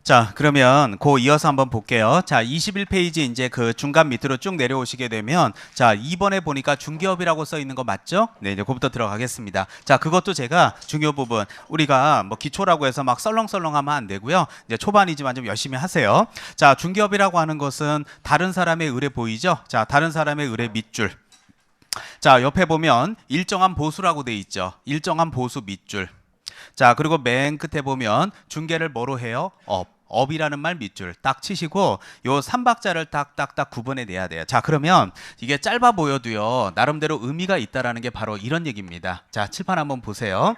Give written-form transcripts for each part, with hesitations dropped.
자, 그러면 그 이어서 한번 볼게요. 자, 21페이지 이제 그 중간 밑으로 쭉 내려오시게 되면 자, 2번에 보니까 중개업이라고 써 있는 거 맞죠? 네, 이제 그부터 들어가겠습니다. 자, 그것도 제가 중요 부분 우리가 뭐 기초라고 해서 막 썰렁썰렁 하면 안 되고요. 이제 초반이지만 좀 열심히 하세요. 자, 중개업이라고 하는 것은 다른 사람의 의뢰 보이죠? 자, 다른 사람의 의뢰 밑줄. 자, 옆에 보면 일정한 보수라고 돼 있죠. 일정한 보수 밑줄. 자, 그리고 맨 끝에 보면 중개를 뭐로 해요? 업이라는 말 밑줄 딱 치시고 요 3박자를 딱딱딱 구분해 내야 돼요. 자, 그러면 이게 짧아 보여도요 나름대로 의미가 있다라는 게 바로 이런 얘기입니다. 자, 칠판 한번 보세요.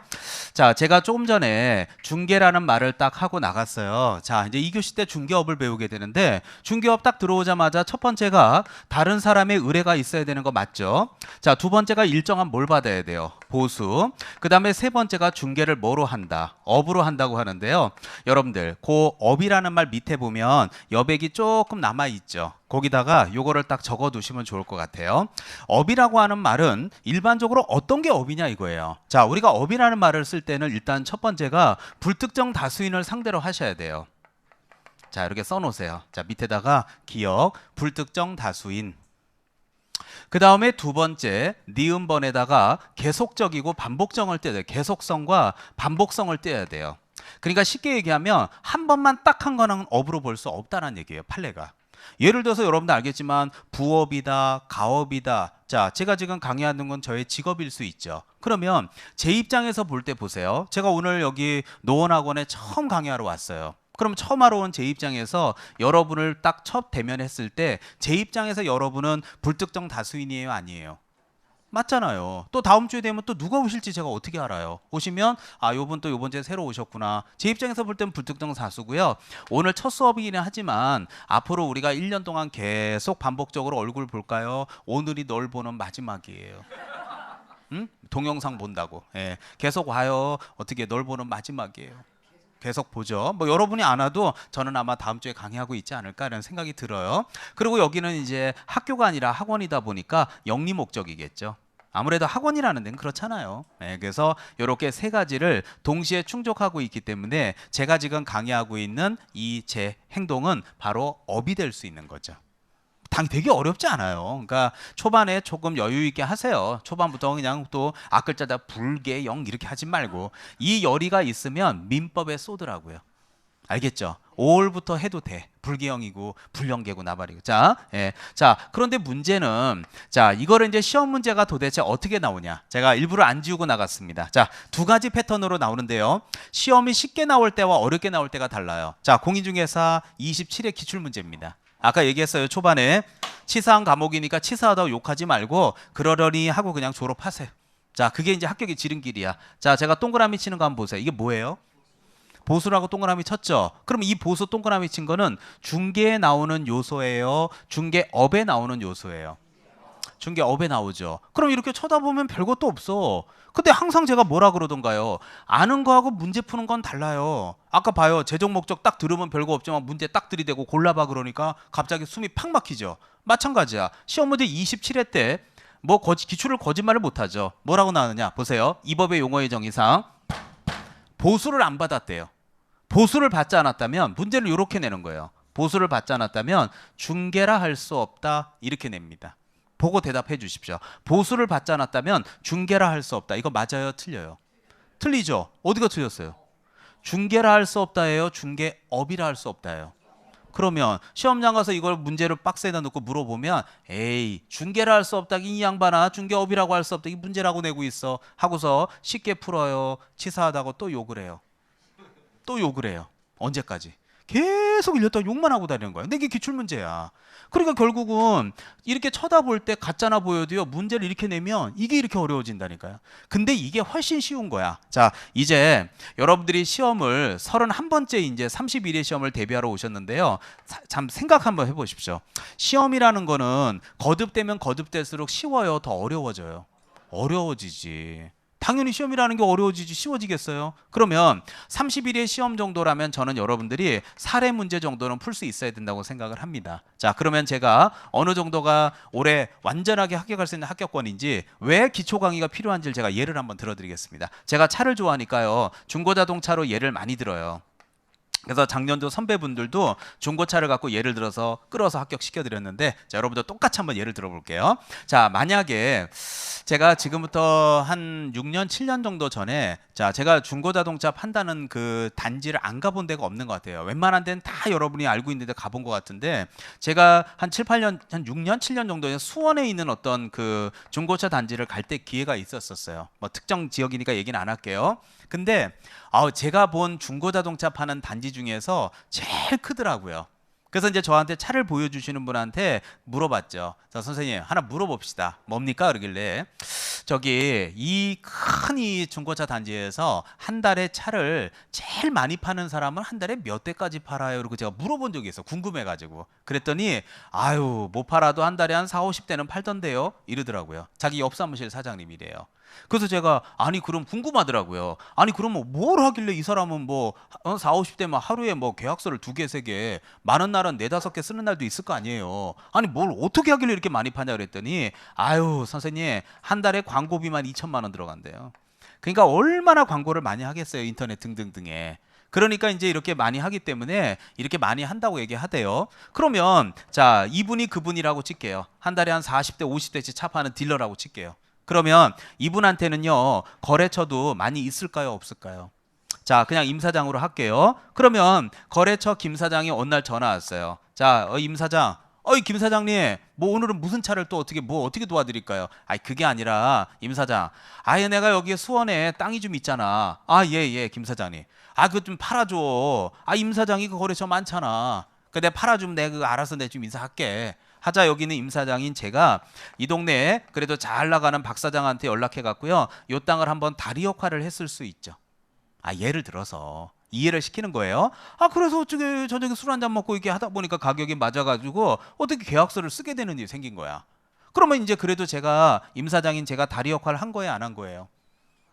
자, 제가 조금 전에 중개라는 말을 딱 하고 나갔어요. 자, 이제 2교시 때 중개업을 배우게 되는데 중개업 딱 들어오자마자 첫 번째가 다른 사람의 의뢰가 있어야 되는 거 맞죠? 자, 두 번째가 일정한 뭘 받아야 돼요? 보수. 그 다음에 세 번째가 중개를 뭐로 한다? 업으로 한다고 하는데요. 여러분들 그 업이라는 말 밑에 보면 여백이 조금 남아있죠. 거기다가 요거를 딱 적어두시면 좋을 것 같아요. 업이라고 하는 말은 일반적으로 어떤 게 업이냐 이거예요. 자, 우리가 업이라는 말을 쓸 때는 일단 첫 번째가 불특정 다수인을 상대로 하셔야 돼요. 자, 이렇게 써놓으세요. 자, 밑에다가 기억 불특정 다수인. 그 다음에 두 번째 니은번에다가 계속적이고 반복성을 떼야 돼요. 계속성과 반복성을 떼야 돼요. 그러니까 쉽게 얘기하면 한 번만 딱 한 거는 업으로 볼 수 없다는 얘기예요. 판례가. 예를 들어서 여러분들 알겠지만 부업이다, 가업이다. 자, 제가 지금 강의하는 건 저의 직업일 수 있죠. 그러면 제 입장에서 볼 때 보세요. 제가 오늘 여기 노원학원에 처음 강의하러 왔어요. 그럼 처음 하러 온 제 입장에서 여러분을 딱 첫 대면했을 때 제 입장에서 여러분은 불특정 다수인이에요, 아니에요? 맞잖아요. 또 다음 주에 되면 또 누가 오실지 제가 어떻게 알아요? 오시면 아, 요분 또 요번 주에 새로 오셨구나. 제 입장에서 볼 때는 불특정 다수고요. 오늘 첫 수업이기는 하지만 앞으로 우리가 1년 동안 계속 반복적으로 얼굴 볼까요? 오늘이 널 보는 마지막이에요. 응? 동영상 본다고. 예. 계속 와요. 어떻게 널 보는 마지막이에요. 계속 보죠. 뭐 여러분이 안 와도 저는 아마 다음 주에 강의하고 있지 않을까라는 생각이 들어요. 그리고 여기는 이제 학교가 아니라 학원이다 보니까 영리 목적이겠죠. 아무래도 학원이라는 데는 그렇잖아요. 네, 그래서 이렇게 세 가지를 동시에 충족하고 있기 때문에 제가 지금 강의하고 있는 이 제 행동은 바로 업이 될 수 있는 거죠. 되게 어렵지 않아요. 그러니까 초반에 조금 여유 있게 하세요. 초반부터 그냥 또 앞글자다 불개 영 이렇게 하지 말고 이 열의가 있으면 민법에 쏘더라고요. 알겠죠? 5월부터 해도 돼. 불개영이고 불영개고 나발이고. 자, 예. 자, 그런데 문제는 자, 이거를 이제 시험 문제가 도대체 어떻게 나오냐? 제가 일부러 안 지우고 나갔습니다. 자, 두 가지 패턴으로 나오는데요. 시험이 쉽게 나올 때와 어렵게 나올 때가 달라요. 자, 공인중개사 27회 기출 문제입니다. 아까 얘기했어요. 초반에 치사한 과목이니까 치사하다고 욕하지 말고 그러려니 하고 그냥 졸업하세요. 자, 그게 이제 합격의 지름길이야. 자, 제가 동그라미 치는 거 한번 보세요. 이게 뭐예요? 보수라고 동그라미 쳤죠. 그럼 이 보수 동그라미 친 거는 중개에 나오는 요소예요? 중개업에 나오는 요소예요? 중개업에 나오죠. 그럼 이렇게 쳐다보면 별것도 없어. 근데 항상 제가 뭐라 그러던가요? 아는 거하고 문제 푸는 건 달라요. 아까 봐요. 재정 목적 딱 들으면 별거 없지만 문제 딱 들이대고 골라봐 그러니까 갑자기 숨이 팍 막히죠. 마찬가지야. 시험 문제 27회 때 뭐 기출을 거짓말을 못하죠. 뭐라고 나오느냐 보세요. 이 법의 용어의 정의상 보수를 안 받았대요. 보수를 받지 않았다면 문제를 이렇게 내는 거예요. 보수를 받지 않았다면 중개라 할 수 없다 이렇게 냅니다. 보고 대답해 주십시오. 보수를 받지 않았다면 중개라 할 수 없다. 이거 맞아요? 틀려요? 틀리죠? 어디가 틀렸어요? 중개라 할 수 없다예요? 중개업이라 할 수 없다예요? 그러면 시험장 가서 이걸 문제를 박스에다 넣고 물어보면 에이 중개라 할 수 없다 이 양반아 중개업이라고 할 수 없다 이 문제라고 내고 있어 하고서 쉽게 풀어요. 치사하다고 또 욕을 해요. 또 욕을 해요. 언제까지? 계속 이랬다가 욕만 하고 다니는 거야. 근데 이게 기출문제야. 그러니까 결국은 이렇게 쳐다볼 때 같잖아 보여도요. 문제를 이렇게 내면 이게 이렇게 어려워진다니까요. 근데 이게 훨씬 쉬운 거야. 자, 이제 여러분들이 시험을 31번째 이제 31회 시험을 대비하러 오셨는데요. 참 생각 한번 해보십시오. 시험이라는 거는 거듭되면 거듭될수록 쉬워요? 더 어려워져요? 어려워지지. 당연히 시험이라는 게 어려워지지 쉬워지겠어요? 그러면 31회 시험 정도라면 저는 여러분들이 사례 문제 정도는 풀 수 있어야 된다고 생각을 합니다. 자, 그러면 제가 어느 정도가 올해 완전하게 합격할 수 있는 합격권인지 왜 기초 강의가 필요한지를 제가 예를 한번 들어드리겠습니다. 제가 차를 좋아하니까요. 중고자동차로 예를 많이 들어요. 그래서 작년도 선배분들도 중고차를 갖고 예를 들어서 끌어서 합격시켜 드렸는데, 자, 여러분도 똑같이 한번 예를 들어볼게요. 자, 만약에 제가 지금부터 한 6년 7년 정도 전에, 자, 제가 중고자동차 판다는 그 단지를 안 가본 데가 없는 것 같아요. 웬만한 데는 다 여러분이 알고 있는데 가본 것 같은데, 제가 한 7, 8년, 한 6년 7년 정도에 수원에 있는 어떤 그 중고차 단지를 갈 때 기회가 있었어요. 뭐 특정 지역이니까 얘기는 안 할게요. 근데 제가 본 중고자동차 파는 단지 중에서 제일 크더라고요. 그래서 이제 저한테 차를 보여주시는 분한테 물어봤죠. 자, 선생님 하나 물어봅시다. 뭡니까? 그러길래 저기 이 큰 이 중고차 단지에서 한 달에 차를 제일 많이 파는 사람은 한 달에 몇 대까지 팔아요? 그리고 제가 물어본 적이 있어. 궁금해가지고. 그랬더니 아유 못 팔아도 한 달에 한 4, 50대는 팔던데요? 이러더라고요. 자기 옆 사무실 사장님이래요. 그래서 제가 아니 그럼 궁금하더라고요. 아니 그러면 뭘 하길래 이 사람은 뭐 4, 50대면 하루에 뭐 계약서를 2개, 3개, 많은 날은 4, 5개 쓰는 날도 있을 거 아니에요. 아니 뭘 어떻게 하길래 이렇게 많이 파냐 그랬더니 아유 선생님 한 달에 광고비만 2천만 원 들어간대요. 그러니까 얼마나 광고를 많이 하겠어요. 인터넷 등등등에. 그러니까 이제 이렇게 많이 하기 때문에 이렇게 많이 한다고 얘기하대요. 그러면 자 이분이 그분이라고 칠게요. 한 달에 한 40대 50대씩 차 파는 딜러라고 칠게요. 그러면 이분한테는요 거래처도 많이 있을까요 없을까요? 자 그냥 임 사장으로 할게요. 그러면 거래처 김 사장이 어느 날 전화 왔어요. 자 임 사장, 김 사장님 뭐 오늘은 무슨 차를 또 어떻게 도와드릴까요? 아이 그게 아니라 임 사장, 아예 내가 여기 수원에 땅이 좀 있잖아. 아 예 김 사장님, 아 그거 좀 팔아줘. 아 임 사장이 그 거래처 많잖아. 그 내가 팔아주면 내가 그거 알아서 내 좀 인사할게. 하자. 여기는 임 사장인 제가 이 동네에 그래도 잘 나가는 박 사장한테 연락해 갖고요. 요 땅을 한번 다리 역할을 했을 수 있죠. 아 예를 들어서 이해를 시키는 거예요. 아 그래서 어떻게 저녁에 술 한잔 먹고 이렇게 하다 보니까 가격이 맞아가지고 어떻게 계약서를 쓰게 되는 일이 생긴 거야. 그러면 이제 그래도 제가 임 사장인 제가 다리 역할을 한 거예요 안 한 거예요?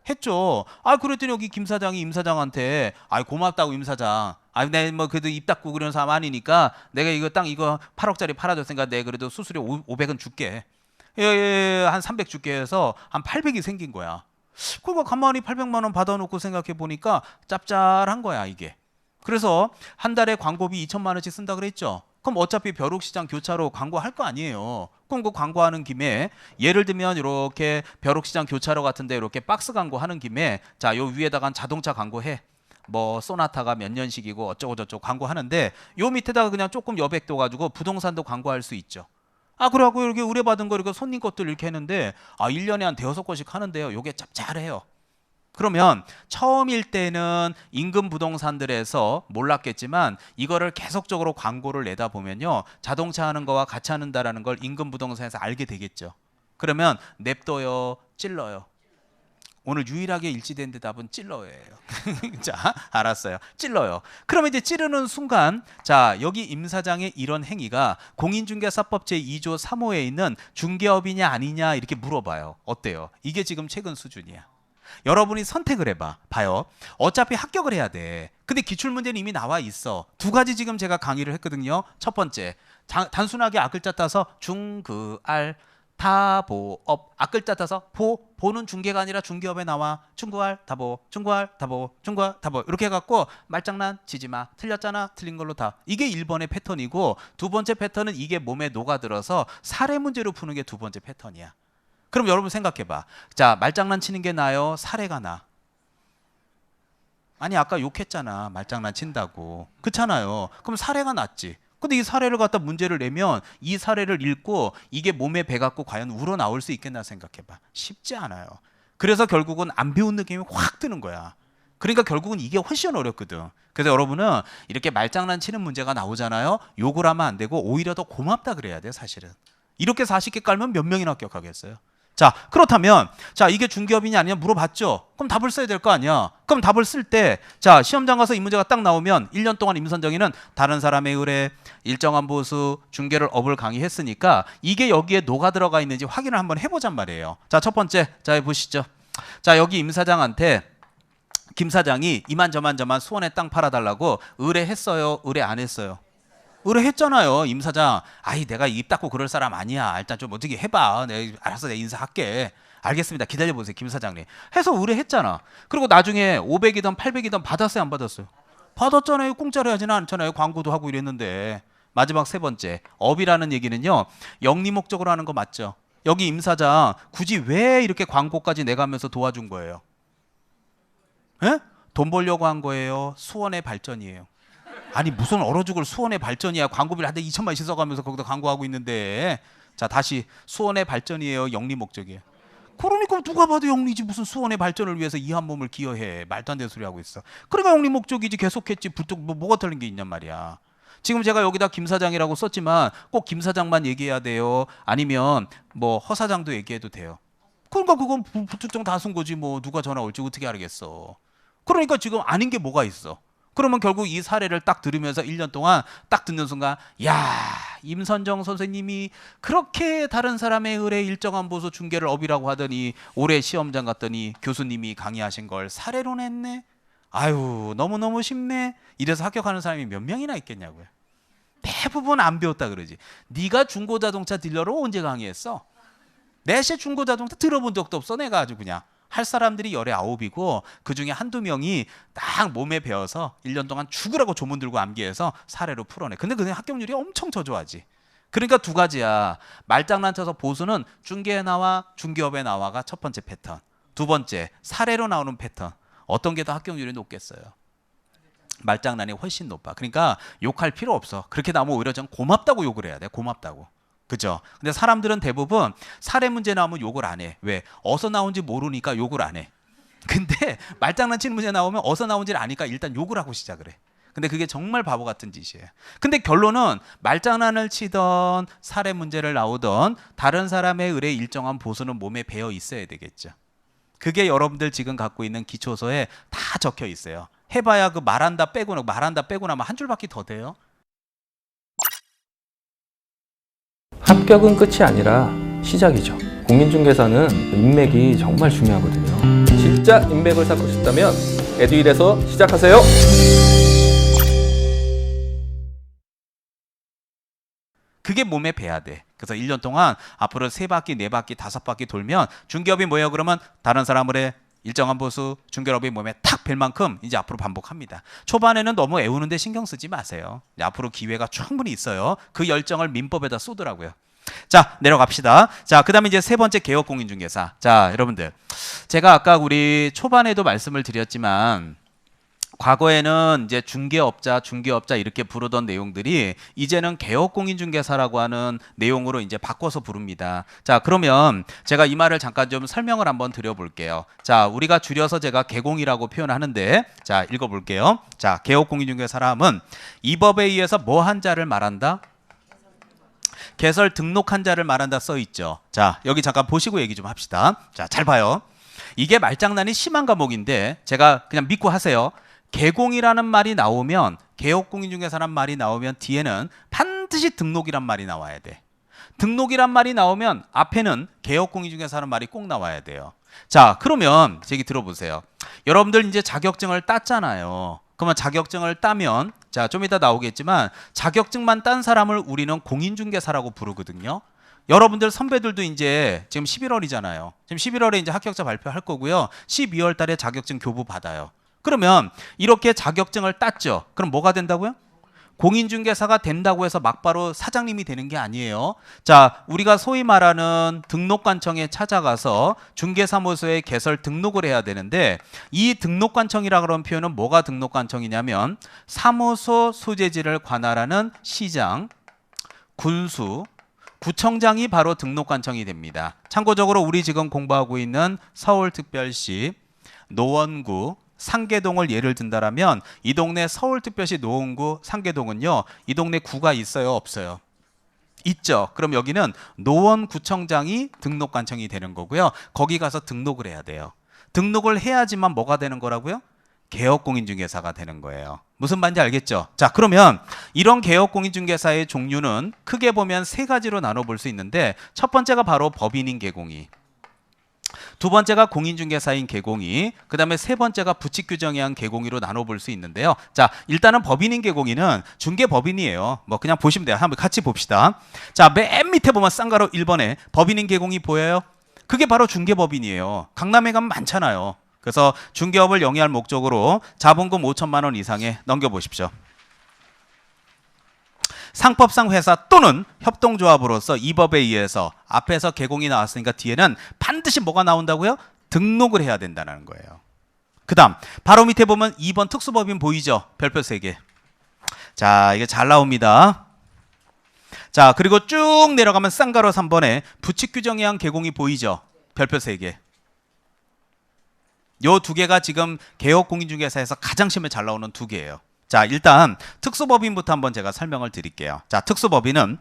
했죠. 아 그랬더니 여기 김 사장이 임 사장한테 아 고맙다고 임 사장. 아 내가 뭐 그래도 입 닫고 그런 사람 아니니까 내가 이거 땅 이거 8억짜리 팔아줬으니까 내가 그래도 수수료 500은 줄게. 예, 한 300 줄게 해서 한 800이 생긴 거야. 그거 가만히 800만 원 받아놓고 생각해 보니까 짭짤한 거야 이게. 그래서 한 달에 광고비 2천만 원씩 쓴다 그랬죠. 그럼 어차피 벼룩시장 교차로 광고할 거 아니에요. 그럼 그 광고하는 김에 예를 들면 이렇게 벼룩시장 교차로 같은데 이렇게 박스 광고 하는 김에 자 요 위에다가 자동차 광고해. 뭐 소나타가 몇 년식이고 어쩌고 저쩌고 광고하는데 요 밑에다가 그냥 조금 여백 둬가지고 부동산도 광고할 수 있죠. 아 그래갖고 이렇게 의뢰받은 거 이렇게 손님 것들 이렇게 했는데 1년에 한 대여섯 건씩 하는데요. 요게 짭짤해요. 그러면 처음일 때는 임금 부동산들에서 몰랐겠지만 이거를 계속적으로 광고를 내다 보면요. 자동차 하는 거와 같이 한다라는 걸 임금 부동산에서 알게 되겠죠. 그러면 냅둬요, 찔러요. 오늘 유일하게 일치된 대답은 찔러예요. 자, 알았어요. 찔러요. 그러면 이제 찌르는 순간 자, 여기 임 사장의 이런 행위가 공인중개사법 제2조 3호에 있는 중개업이냐 아니냐 이렇게 물어봐요. 어때요? 이게 지금 최근 수준이야. 여러분이 선택을 해봐. 봐요. 어차피 합격을 해야 돼. 근데 기출문제는 이미 나와 있어. 2가지 지금 제가 강의를 했거든요. 첫 번째, 단순하게 앞글자 따서 중그알 다보업 앞글자 따서 보는 중개가 아니라 중개업에 나와. 중구알 다보 중구알 다보 중구알 다보 이렇게 해갖고 말장난 치지마. 틀렸잖아. 틀린 걸로 다. 이게 1번의 패턴이고 2번째 패턴은 이게 몸에 녹아들어서 사례 문제로 푸는 게 2번째 패턴이야. 그럼 여러분 생각해봐. 자 말장난 치는 게 나요? 사례가 나? 아니 아까 욕했잖아. 말장난 친다고. 그렇잖아요. 그럼 사례가 낫지. 근데 이 사례를 갖다 문제를 내면 이 사례를 읽고 이게 몸에 배갖고 과연 우러나올 수 있겠나 생각해봐. 쉽지 않아요. 그래서 결국은 안 배운 느낌이 확 드는 거야. 그러니까 결국은 이게 훨씬 어렵거든. 그래서 여러분은 이렇게 말장난 치는 문제가 나오잖아요. 욕을 하면 안 되고 오히려 더 고맙다 그래야 돼 사실은. 이렇게 40개 깔면 몇 명이나 합격하겠어요? 자 그렇다면 자 이게 중개업이냐 아니냐 물어봤죠. 그럼 답을 써야 될 거 아니야. 그럼 답을 쓸 때 자 시험장 가서 이 문제가 딱 나오면 1년 동안 임선정이는 다른 사람의 의뢰 일정한 보수 중개를 업을 강의했으니까 이게 여기에 녹아 들어가 있는지 확인을 한번 해보잔 말이에요. 자 첫 번째 자 보시죠. 자 여기 임 사장한테 김 사장이 이만저만 수원에 땅 팔아달라고 의뢰했어요? 의뢰 안 했어요? 의뢰했잖아요. 임 사장. 아이 내가 입 닫고 그럴 사람 아니야. 일단 좀 어떻게 해봐. 내가 알아서 내가 인사할게. 알겠습니다. 기다려보세요. 김 사장님. 해서 의뢰했잖아. 그리고 나중에 500이든 800이든 받았어요? 안 받았어요? 받았잖아요. 공짜로 하지는 않잖아요. 광고도 하고 이랬는데. 마지막 세 번째, 업이라는 얘기는요, 영리 목적으로 하는 거 맞죠? 여기 임 사장 굳이 왜 이렇게 광고까지 내가면서 도와준 거예요? 에? 돈 벌려고 한 거예요? 수원의 발전이에요. 아니 무슨 얼어 죽을 수원의 발전이야. 광고비를 한 대 2천만씩 써가면서 거기다 광고하고 있는데. 자, 다시 수원의 발전이에요, 영리 목적이에요? 그러니까 누가 봐도 영리지. 무슨 수원의 발전을 위해서 이 한 몸을 기여해. 말도 안 되는 소리 하고 있어. 그러니까 영리 목적이지. 계속했지. 불뚝 뭐가 틀린 게 있냔 말이야. 지금 제가 여기다 김 사장이라고 썼지만 꼭 김 사장만 얘기해야 돼요? 아니면 뭐 허 사장도 얘기해도 돼요? 그러니까 그건 불특정 다수인 거지. 뭐 누가 전화 올지 어떻게 알겠어. 그러니까 지금 아닌 게 뭐가 있어. 그러면 결국 이 사례를 딱 들으면서 1년 동안 딱 듣는 순간, 야, 임선정 선생님이 그렇게 다른 사람의 의뢰 일정한 보수 중개를 업이라고 하더니 올해 시험장 갔더니 교수님이 강의하신 걸 사례로 냈네. 아유, 너무너무 쉽네. 이래서 합격하는 사람이 몇 명이나 있겠냐고요. 대부분 안 배웠다 그러지. 네가 중고자동차 딜러로 언제 강의했어? 내시 중고자동차 들어본 적도 없어. 내가 아주 그냥. 할 사람들이 열에 아홉이고 그중에 한두 명이 딱 몸에 배워서 1년 동안 죽으라고 조문 들고 암기해서 사례로 풀어내. 근데 그냥 합격률이 엄청 저조하지. 그러니까 두 가지야. 말장난 쳐서 보수는 중개에 나와 중개업에 나와가 첫 번째 패턴. 두 번째, 사례로 나오는 패턴. 어떤 게 더 합격률이 높겠어요? 말장난이 훨씬 높아. 그러니까 욕할 필요 없어. 그렇게 나오면 오히려 전 고맙다고 욕을 해야 돼. 고맙다고. 그죠? 근데 사람들은 대부분 사례 문제 나오면 욕을 안 해. 왜? 어디서 나온지 모르니까 욕을 안 해. 근데 말장난 치는 문제 나오면 어디서 나온지를 아니까 일단 욕을 하고 시작을 해. 근데 그게 정말 바보 같은 짓이에요. 근데 결론은 말장난을 치던 사례 문제를 나오던 다른 사람의 의뢰 일정한 보수는 몸에 배어 있어야 되겠죠. 그게 여러분들 지금 갖고 있는 기초서에 다 적혀 있어요. 해봐야 그 말한다 빼고 나면 한 줄밖에 더 돼요. 합격은 끝이 아니라 시작이죠. 공인중개사는 인맥이 정말 중요하거든요. 진짜 인맥을 쌓고 싶다면 에듀윌에서 시작하세요. 그게 몸에 배야 돼. 그래서 1년 동안 앞으로 3바퀴, 4바퀴, 5바퀴 돌면 중개업이 뭐예요? 그러면 다른 사람의 일정한 보수, 중개업이 몸에 탁 뵐 만큼 이제 앞으로 반복합니다. 초반에는 너무 애우는데 신경 쓰지 마세요. 앞으로 기회가 충분히 있어요. 그 열정을 민법에다 쏘더라고요. 자, 내려갑시다. 자, 그 다음에 이제 세 번째 개업공인중개사. 자, 여러분들. 제가 아까 우리 초반에도 말씀을 드렸지만 과거에는 이제 중개업자 이렇게 부르던 내용들이 이제는 개업공인중개사라고 하는 내용으로 이제 바꿔서 부릅니다. 자, 그러면 제가 이 말을 잠깐 좀 설명을 한번 드려볼게요. 자, 우리가 줄여서 제가 개공이라고 표현하는데, 자, 읽어볼게요. 자, 개업공인중개사람은 이 법에 의해서 뭐 한 자를 말한다? 개설 등록한 자를 말한다 써 있죠. 자, 여기 잠깐 보시고 얘기 좀 합시다. 자, 잘 봐요. 이게 말장난이 심한 과목인데 제가 그냥 믿고 하세요. 개공이라는 말이 나오면, 개업공인중개사란 말이 나오면 뒤에는 반드시 등록이란 말이 나와야 돼. 등록이란 말이 나오면 앞에는 개업공인중개사라는 말이 꼭 나와야 돼요. 자, 그러면 얘기 들어보세요. 여러분들 이제 자격증을 땄잖아요. 그러면 자격증을 따면, 자, 좀 이따 나오겠지만 자격증만 딴 사람을 우리는 공인중개사라고 부르거든요. 여러분들 선배들도 이제 지금 11월이잖아요. 지금 11월에 이제 합격자 발표할 거고요. 12월 달에 자격증 교부 받아요. 그러면 이렇게 자격증을 땄죠. 그럼 뭐가 된다고요? 공인중개사가 된다고 해서 막바로 사장님이 되는 게 아니에요. 자, 우리가 소위 말하는 등록관청에 찾아가서 중개사무소에 개설 등록을 해야 되는데, 이 등록관청이라고 하는 표현은 뭐가 등록관청이냐면 사무소 소재지를 관할하는 시장, 군수, 구청장이 바로 등록관청이 됩니다. 참고적으로 우리 지금 공부하고 있는 서울특별시, 노원구, 상계동을 예를 든다라면 이 동네 서울특별시 노원구 상계동은요, 이 동네 구가 있어요, 없어요? 있죠. 그럼 여기는 노원구청장이 등록관청이 되는 거고요. 거기 가서 등록을 해야 돼요. 등록을 해야지만 뭐가 되는 거라고요? 개업공인중개사가 되는 거예요. 무슨 말인지 알겠죠? 자, 그러면 이런 개업공인중개사의 종류는 크게 보면 세 가지로 나눠볼 수 있는데, 첫 번째가 바로 법인인 개공이, 두 번째가 공인중개사인 개공이, 그 다음에 세 번째가 부칙규정에 의한 개공이로 나눠볼 수 있는데요. 자, 일단은 법인인 개공이는 중개법인이에요. 뭐 그냥 보시면 돼요. 한번 같이 봅시다. 자, 맨 밑에 보면 쌍가로 1번에 법인인 개공이 보여요? 그게 바로 중개법인이에요. 강남에 가면 많잖아요. 그래서 중개업을 영위할 목적으로 자본금 5천만 원 이상에 넘겨보십시오. 상법상 회사 또는 협동조합으로서 이 법에 의해서 앞에서 개공이 나왔으니까 뒤에는 반드시 뭐가 나온다고요? 등록을 해야 된다는 거예요. 그 다음 바로 밑에 보면 2번 특수법인 보이죠? 별표 3개. 자, 이게 잘 나옵니다. 자, 그리고 쭉 내려가면 쌍가로 3번에 부칙 규정에 의한 개공이 보이죠? 별표 3개. 요 두 개가 지금 개업 공인중개사에서 가장 시험에 잘 나오는 두 개예요. 자, 일단 특수법인부터 한번 제가 설명을 드릴게요. 자, 특수법인은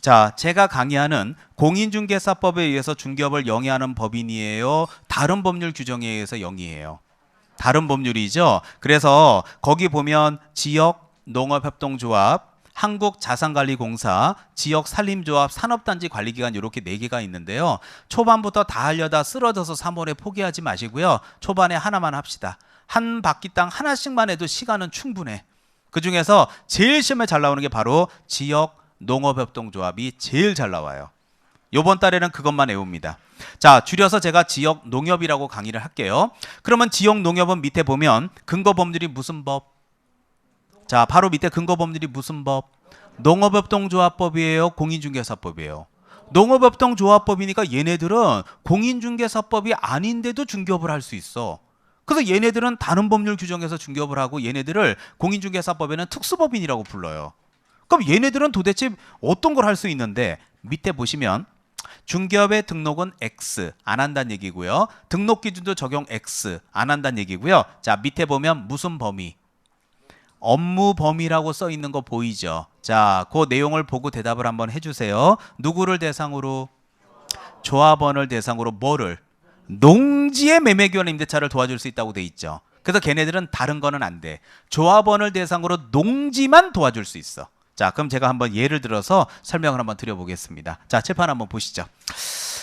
자, 제가 강의하는 공인중개사법에 의해서 중개업을 영위하는 법인이에요? 다른 법률 규정에 의해서 영위해요? 다른 법률이죠. 그래서 거기 보면 지역 농업협동조합, 한국자산관리공사, 지역산림조합, 산업단지 관리기관 이렇게 4개가 있는데요. 초반부터 다 하려다 쓰러져서 3월에 포기하지 마시고요. 초반에 하나만 합시다. 한 바퀴당 하나씩만 해도 시간은 충분해. 그중에서 제일 시험에 잘 나오는 게 바로 지역 농업협동조합이 제일 잘 나와요. 요번 달에는 그것만 외웁니다. 자, 줄여서 제가 지역 농협이라고 강의를 할게요. 그러면 지역 농협은 밑에 보면 근거 법률이 무슨 법? 자, 바로 밑에 근거 법률이 무슨 법? 농업협동조합법이에요? 공인중개사법이에요? 농업협동조합법이니까 얘네들은 공인중개사법이 아닌데도 중개업을 할 수 있어. 그래서 얘네들은 다른 법률 규정에서 중개업을 하고 얘네들을 공인중개사법에는 특수법인이라고 불러요. 그럼 얘네들은 도대체 어떤 걸 할 수 있는데 밑에 보시면 중개업의 등록은 X 안 한다는 얘기고요. 등록 기준도 적용 X 안 한다는 얘기고요. 자, 밑에 보면 무슨 범위? 업무 범위라고 써 있는 거 보이죠? 자, 그 내용을 보고 대답을 한번 해주세요. 누구를 대상으로? 조합원을 대상으로 뭐를? 농지의 매매기원 임대차를 도와줄 수 있다고 돼 있죠. 그래서 걔네들은 다른 거는 안 돼. 조합원을 대상으로 농지만 도와줄 수 있어. 자, 그럼 제가 한번 예를 들어서 설명을 한번 드려보겠습니다. 자, 칠판 한번 보시죠.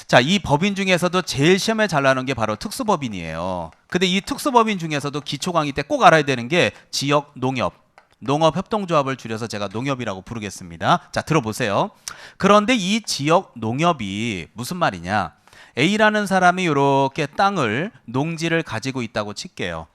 자, 이 법인 중에서도 제일 시험에 잘 나오는 게 바로 특수법인이에요. 근데 이 특수법인 중에서도 기초 강의 때 꼭 알아야 되는 게 지역 농협, 농업협동조합을 줄여서 제가 농협이라고 부르겠습니다. 자, 들어보세요. 그런데 이 지역 농협이 무슨 말이냐? A라는 사람이 이렇게 땅을 농지를 가지고 있다고 칠게요.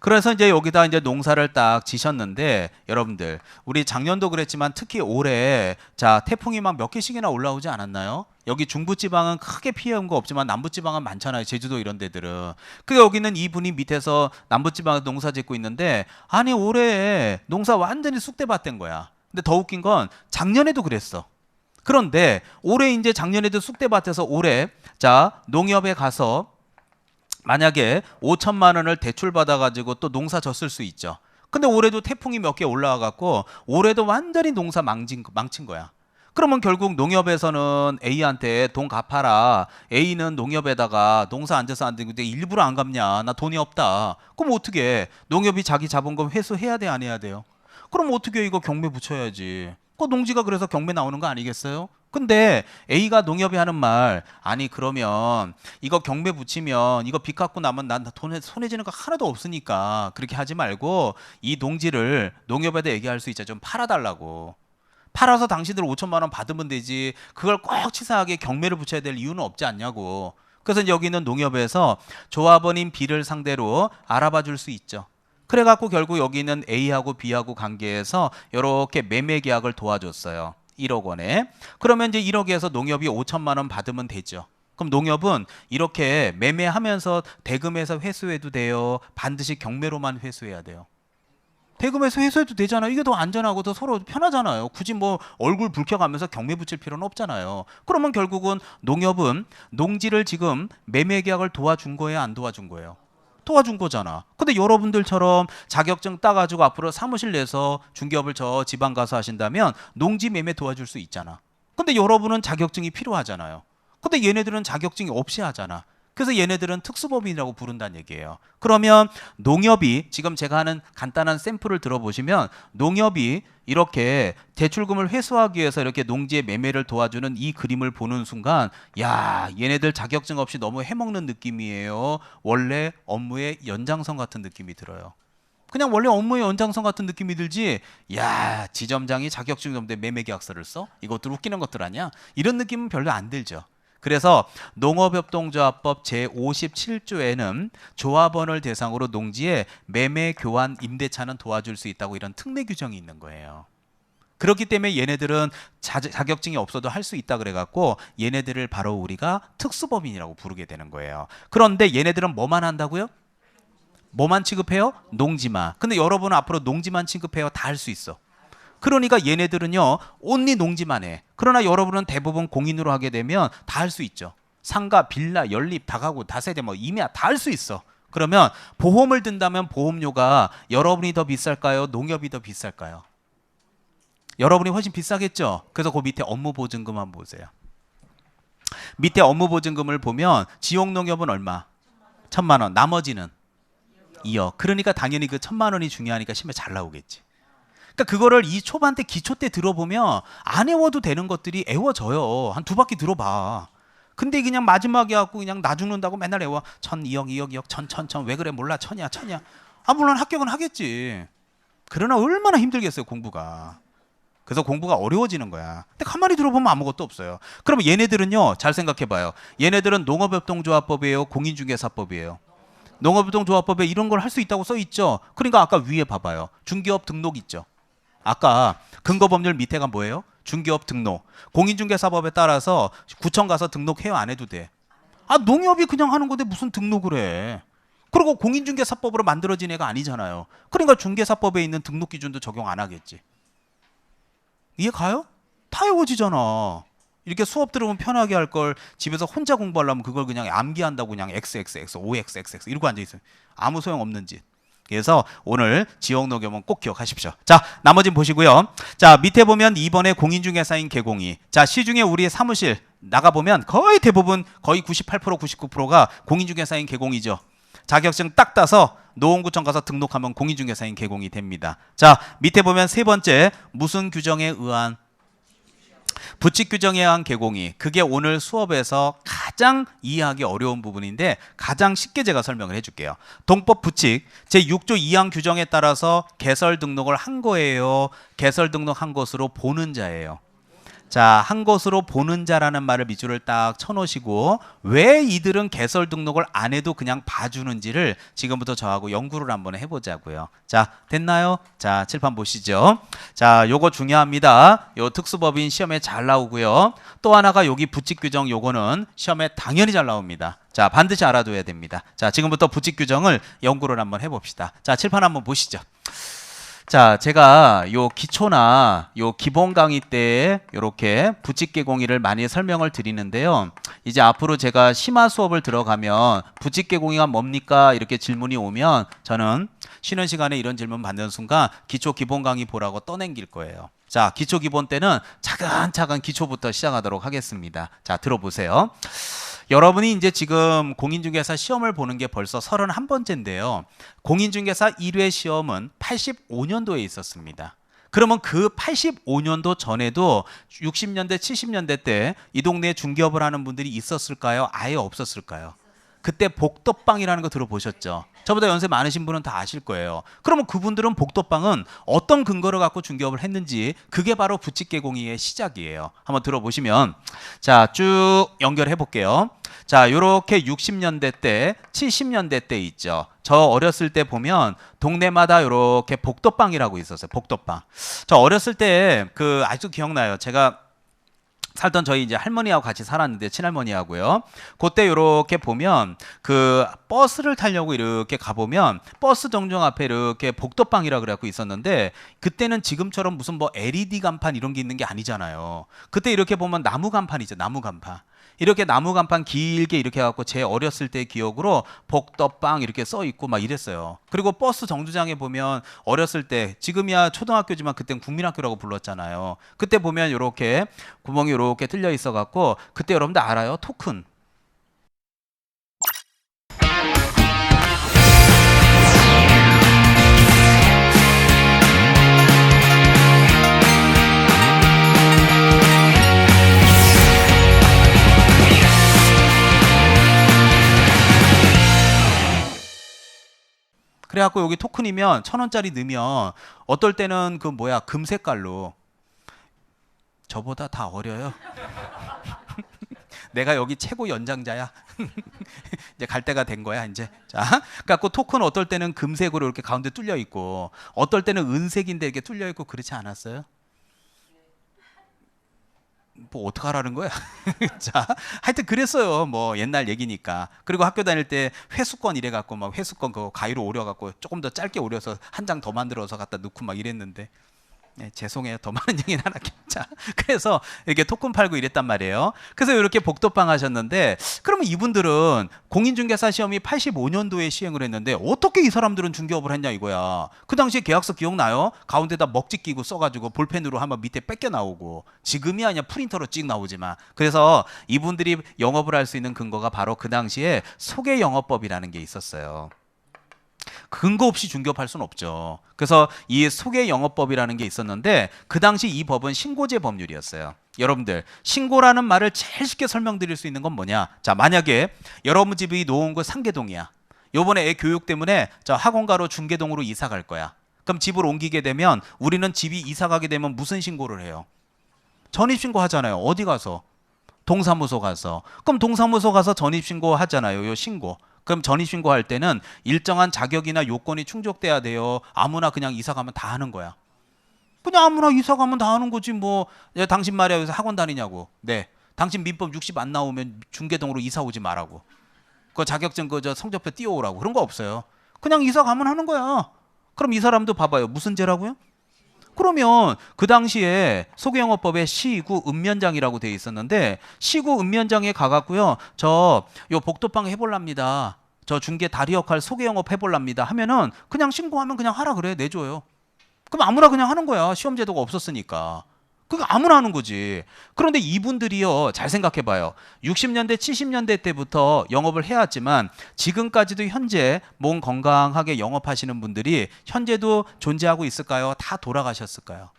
그래서 이제 여기다 이제 농사를 딱 지셨는데 여러분들 우리 작년도 그랬지만 특히 올해 자 태풍이 막 몇 개씩이나 올라오지 않았나요? 여기 중부지방은 크게 피해온 거 없지만 남부지방은 많잖아요. 제주도 이런 데들은. 그 여기는 이분이 밑에서 남부지방에서 농사 짓고 있는데 아니 올해 농사 완전히 쑥대밭된 거야. 근데 더 웃긴 건 작년에도 그랬어. 그런데 올해 이제 작년에도 쑥대밭에서 올해 자 농협에 가서 만약에 5천만 원을 대출 받아가지고 또 농사 졌을 수 있죠. 근데 올해도 태풍이 몇 개 올라와갖고 올해도 완전히 농사 망친 거야. 그러면 결국 농협에서는 A한테 돈 갚아라. A는 농협에다가 농사 안 져서 안 되는데 일부러 안 갚냐. 나 돈이 없다. 그럼 어떻게 해? 농협이 자기 자본금 회수해야 돼, 안 해야 돼요? 그럼 어떻게 이거 경매 붙여야지. 그 농지가 그래서 경매 나오는 거 아니겠어요? 근데 A가 농협이 하는 말 아니 그러면 이거 경매 붙이면 이거 빚 갖고 나면 난 손해 지는 거 하나도 없으니까 그렇게 하지 말고 이 농지를 농협에다 얘기할 수 있죠. 좀 팔아달라고. 팔아서 당신들 5천만 원 받으면 되지 그걸 꼭 치사하게 경매를 붙여야 될 이유는 없지 않냐고. 그래서 여기는 농협에서 조합원인 B를 상대로 알아봐 줄 수 있죠. 그래갖고 결국 여기는 A하고 B하고 관계에서 이렇게 매매 계약을 도와줬어요. 1억 원에. 그러면 이제 1억에서 농협이 5천만 원 받으면 되죠. 그럼 농협은 이렇게 매매하면서 대금에서 회수해도 돼요? 반드시 경매로만 회수해야 돼요? 대금에서 회수해도 되잖아요. 이게 더 안전하고 더 서로 편하잖아요. 굳이 뭐 얼굴 붉혀가면서 경매 붙일 필요는 없잖아요. 그러면 결국은 농협은 농지를 지금 매매 계약을 도와준 거예요? 안 도와준 거예요? 도와준 거잖아. 근데 여러분들처럼 자격증 따가지고 앞으로 사무실 내서 중개업을 저 지방 가서 하신다면 농지 매매 도와줄 수 있잖아. 근데 여러분은 자격증이 필요하잖아요. 근데 얘네들은 자격증이 없이 하잖아. 그래서 얘네들은 특수법인이라고 부른다는 얘기예요. 그러면 농협이 지금 제가 하는 간단한 샘플을 들어보시면 농협이 이렇게 대출금을 회수하기 위해서 이렇게 농지의 매매를 도와주는 이 그림을 보는 순간 야 얘네들 자격증 없이 너무 해먹는 느낌이에요. 원래 업무의 연장선 같은 느낌이 들어요. 그냥 원래 업무의 연장선 같은 느낌이 들지 야 지점장이 자격증이 없는데 매매계약서를 써? 이것들 웃기는 것들 아니야? 이런 느낌은 별로 안 들죠. 그래서 농업협동조합법 제57조에는 조합원을 대상으로 농지에 매매, 교환, 임대차는 도와줄 수 있다고 이런 특례 규정이 있는 거예요. 그렇기 때문에 얘네들은 자격증이 없어도 할 수 있다 그래갖고 얘네들을 바로 우리가 특수법인이라고 부르게 되는 거예요. 그런데 얘네들은 뭐만 한다고요? 뭐만 취급해요? 농지만. 근데 여러분은 앞으로 농지만 취급해요? 다 할 수 있어. 그러니까 얘네들은요 온리 농지만 해. 그러나 여러분은 대부분 공인으로 하게 되면 다 할 수 있죠. 상가, 빌라, 연립, 다가구, 다세대, 뭐 임야 다 할 수 있어. 그러면 보험을 든다면 보험료가 여러분이 더 비쌀까요? 농협이 더 비쌀까요? 여러분이 훨씬 비싸겠죠. 그래서 그 밑에 업무보증금 한번 보세요. 밑에 업무보증금을 보면 지역농협은 얼마? 1,000만 원. 나머지는 2억. 그러니까 당연히 그 1,000만 원이 중요하니까 시험에 잘 나오겠지. 그러니까 그거를 이 초반 때 기초 때 들어보면 안 외워도 되는 것들이 외워져요. 한 두 바퀴 들어봐. 근데 그냥 마지막에 갖고 그냥 나 죽는다고 맨날 외워. 1,000, 2억, 2억, 2억, 1,000, 왜 그래 몰라. 1,000이야, 1,000이야. 아 물론 합격은 하겠지. 그러나 얼마나 힘들겠어요 공부가. 그래서 공부가 어려워지는 거야. 근데 가만히 들어보면 아무것도 없어요. 그러면 얘네들은요, 잘 생각해봐요. 얘네들은 농업협동조합법이에요, 공인중개사법이에요. 농업협동조합법에 이런 걸 할 수 있다고 써 있죠. 그러니까 아까 위에 봐봐요. 중개업 등록 있죠. 아까 근거법률 밑에가 뭐예요? 중개업 등록. 공인중개사법에 따라서 구청 가서 등록해요, 안 해도 돼? 아 농협이 그냥 하는 건데 무슨 등록을 해? 그리고 공인중개사법으로 만들어진 애가 아니잖아요. 그러니까 중개사법에 있는 등록 기준도 적용 안 하겠지. 이해 가요? 다 외워지잖아. 이렇게 수업 들으면 편하게 할 걸 집에서 혼자 공부하려면 그걸 그냥 암기한다고 그냥 XXX, OXXX 이러고 앉아있어요. 아무 소용없는 짓. 그래서 오늘 지역농협은 꼭 기억하십시오. 자, 나머진 보시고요. 자, 밑에 보면 2번에 공인중개사인 개공이. 자, 시중에 우리 사무실 나가보면 거의 대부분 거의 98%, 99%가 공인중개사인 개공이죠. 자격증 딱 따서 노원구청 가서 등록하면 공인중개사인 개공이 됩니다. 자, 밑에 보면 세 번째 무슨 규정에 의한 부칙 규정에 의한 개공이. 그게 오늘 수업에서 가장 이해하기 어려운 부분인데 가장 쉽게 제가 설명을 해줄게요. 동법 부칙 제6조 2항 규정에 따라서 개설 등록을 한 거예요. 개설 등록한 것으로 보는 자예요. 자, 한 것으로 보는 자라는 말을 밑줄을 딱 쳐놓으시고 왜 이들은 개설 등록을 안 해도 그냥 봐주는지를 지금부터 저하고 연구를 한번 해보자고요. 자, 됐나요? 자, 칠판 보시죠. 자, 요거 중요합니다. 요 특수법인 시험에 잘 나오고요. 또 하나가 여기 부칙 규정 요거는 시험에 당연히 잘 나옵니다. 자, 반드시 알아둬야 됩니다. 자, 지금부터 부칙 규정을 연구를 한번 해봅시다. 자, 칠판 한번 보시죠. 자, 제가 요 기초나 요 기본 강의 때 이렇게 부칙 개공의를 많이 설명을 드리는데요. 이제 앞으로 제가 심화 수업을 들어가면 부칙 개공의가 뭡니까? 이렇게 질문이 오면 저는 쉬는 시간에 이런 질문 받는 순간 기초 기본 강의 보라고 떠넘길 거예요. 자, 기초 기본 때는 차근차근 기초부터 시작하도록 하겠습니다. 자, 들어보세요. 여러분이 이제 지금 공인중개사 시험을 보는 게 벌써 31번째인데요. 공인중개사 1회 시험은 85년도에 있었습니다. 그러면 그 85년도 전에도 60년대, 70년대 때 이 동네에 중개업을 하는 분들이 있었을까요? 아예 없었을까요? 그때 복덕방이라는 거 들어보셨죠? 저보다 연세 많으신 분은 다 아실 거예요. 그러면 그분들은 복덕방은 어떤 근거를 갖고 중개업을 했는지 그게 바로 부칙개공의의 시작이에요. 한번 들어보시면 자, 쭉 연결해 볼게요. 자, 요렇게 60년대 때, 70년대 때 있죠. 저 어렸을 때 보면 동네마다 요렇게 복덕방이라고 있었어요. 복덕방. 저 어렸을 때 그 아직도 기억나요. 제가 살던 저희 이제 할머니하고 같이 살았는데 친할머니하고요. 그때 이렇게 보면 그 버스를 타려고 이렇게 가보면 버스 정류장 앞에 이렇게 복덕방이라 그래갖고 있었는데 그때는 지금처럼 무슨 뭐 LED 간판 이런 게 있는 게 아니잖아요. 그때 이렇게 보면 나무 간판이죠. 나무 간판. 이렇게 나무 간판 길게 이렇게 해갖고 제 어렸을 때 기억으로 복덕방 이렇게 써 있고 막 이랬어요. 그리고 버스 정류장에 보면 어렸을 때 지금이야 초등학교지만 그땐 국민학교라고 불렀잖아요. 그때 보면 이렇게 구멍이 이렇게 뚫려 있어갖고 그때 여러분들 알아요? 토큰. 그래갖고 여기 토큰이면 1,000원짜리 넣으면 어떨 때는 그 뭐야 금색깔로 저보다 다 어려요. 내가 여기 최고 연장자야. 이제 갈 때가 된 거야 이제. 자, 그래갖고 토큰 어떨 때는 금색으로 이렇게 가운데 뚫려 있고, 어떨 때는 은색인데 이렇게 뚫려 있고 그렇지 않았어요? 뭐 어떡하라는 거야? 자, 하여튼 그랬어요. 뭐 옛날 얘기니까. 그리고 학교 다닐 때 회수권 이래 갖고 막 회수권 그거 가위로 오려 갖고 조금 더 짧게 오려서 한 장 더 만들어서 갖다 넣고 막 이랬는데. 네, 죄송해요. 더 많은 얘기는 안 할게요. 자, 그래서 이렇게 토큰 팔고 이랬단 말이에요. 그래서 이렇게 복도방 하셨는데, 그러면 이분들은 공인중개사 시험이 85년도에 시행을 했는데 어떻게 이 사람들은 중개업을 했냐 이거야. 그 당시에 계약서 기억나요? 가운데다 먹지 끼고 써가지고 볼펜으로 한번 밑에 뺏겨 나오고, 지금이 아니야 프린터로 찍 나오지만. 그래서 이분들이 영업을 할 수 있는 근거가 바로 그 당시에 소개영업법이라는 게 있었어요. 근거 없이 중개업할 수는 없죠. 그래서 이 소개영업법이라는 게 있었는데, 그 당시 이 법은 신고제 법률이었어요. 여러분들, 신고라는 말을 제일 쉽게 설명드릴 수 있는 건 뭐냐? 자, 만약에 여러분 집이 노원구 상계동이야. 요번에 애 교육 때문에 저 학원가로 중계동으로 이사 갈 거야. 그럼 집을 옮기게 되면 우리는 집이 이사 가게 되면 무슨 신고를 해요? 전입신고 하잖아요. 어디 가서? 동사무소 가서. 그럼 동사무소 가서 전입신고 하잖아요. 요 신고. 그럼 전입신고할 때는 일정한 자격이나 요건이 충족돼야 돼요. 아무나 그냥 이사 가면 다 하는 거야. 그냥 아무나 이사 가면 다 하는 거지 뭐. 야, 당신 말이야 여기서 학원 다니냐고. 네. 당신 민법 60 안 나오면 중계동으로 이사 오지 말라고. 그 자격증 그 저 성적표 띄워오라고. 그런 거 없어요. 그냥 이사 가면 하는 거야. 그럼 이 사람도 봐봐요. 무슨 죄라고요? 그러면 그 당시에 소개영업법에 시구 읍면장이라고 돼 있었는데, 시구 읍면장에 가갖고요, 저 요 복도방 해볼랍니다. 저 중개 다리 역할 소개영업 해볼랍니다. 하면은 그냥 신고하면 그냥 하라 그래. 내줘요. 그럼 아무나 그냥 하는 거야. 시험제도가 없었으니까. 그거 아무나 하는 거지. 그런데 이분들이요, 잘 생각해봐요. 60년대, 70년대 때부터 영업을 해왔지만 지금까지도 현재 몸 건강하게 영업하시는 분들이 현재도 존재하고 있을까요? 다 돌아가셨을까요?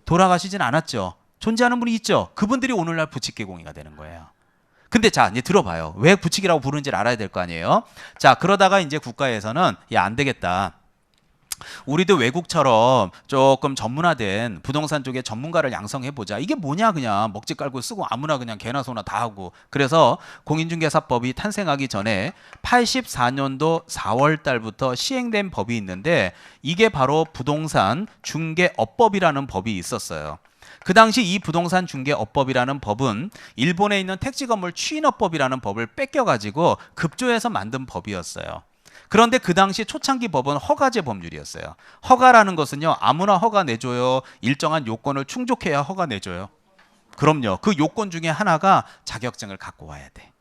돌아가시진 않았죠. 존재하는 분이 있죠. 그분들이 오늘날 부칙개공이가 되는 거예요. 근데 자, 이제 들어봐요. 왜 부칙이라고 부르는지를 알아야 될 거 아니에요? 자, 그러다가 이제 국가에서는 야, 안 되겠다. 우리도 외국처럼 조금 전문화된 부동산 쪽에 전문가를 양성해보자. 이게 뭐냐, 그냥 먹지 깔고 쓰고 아무나 그냥 개나 소나 다 하고. 그래서 공인중개사법이 탄생하기 전에 84년도 4월 달부터 시행된 법이 있는데, 이게 바로 부동산 중개업법이라는 법이 있었어요. 그 당시 이 부동산 중개업법이라는 법은 일본에 있는 택지건물 추인업법이라는 법을 뺏겨가지고 급조해서 만든 법이었어요. 그런데 그 당시 초창기 법은 허가제 법률이었어요. 허가라는 것은요, 아무나 허가 내줘요. 일정한 요건을 충족해야 허가 내줘요. 그럼요. 그 요건 중에 하나가 자격증을 갖고 와야 돼.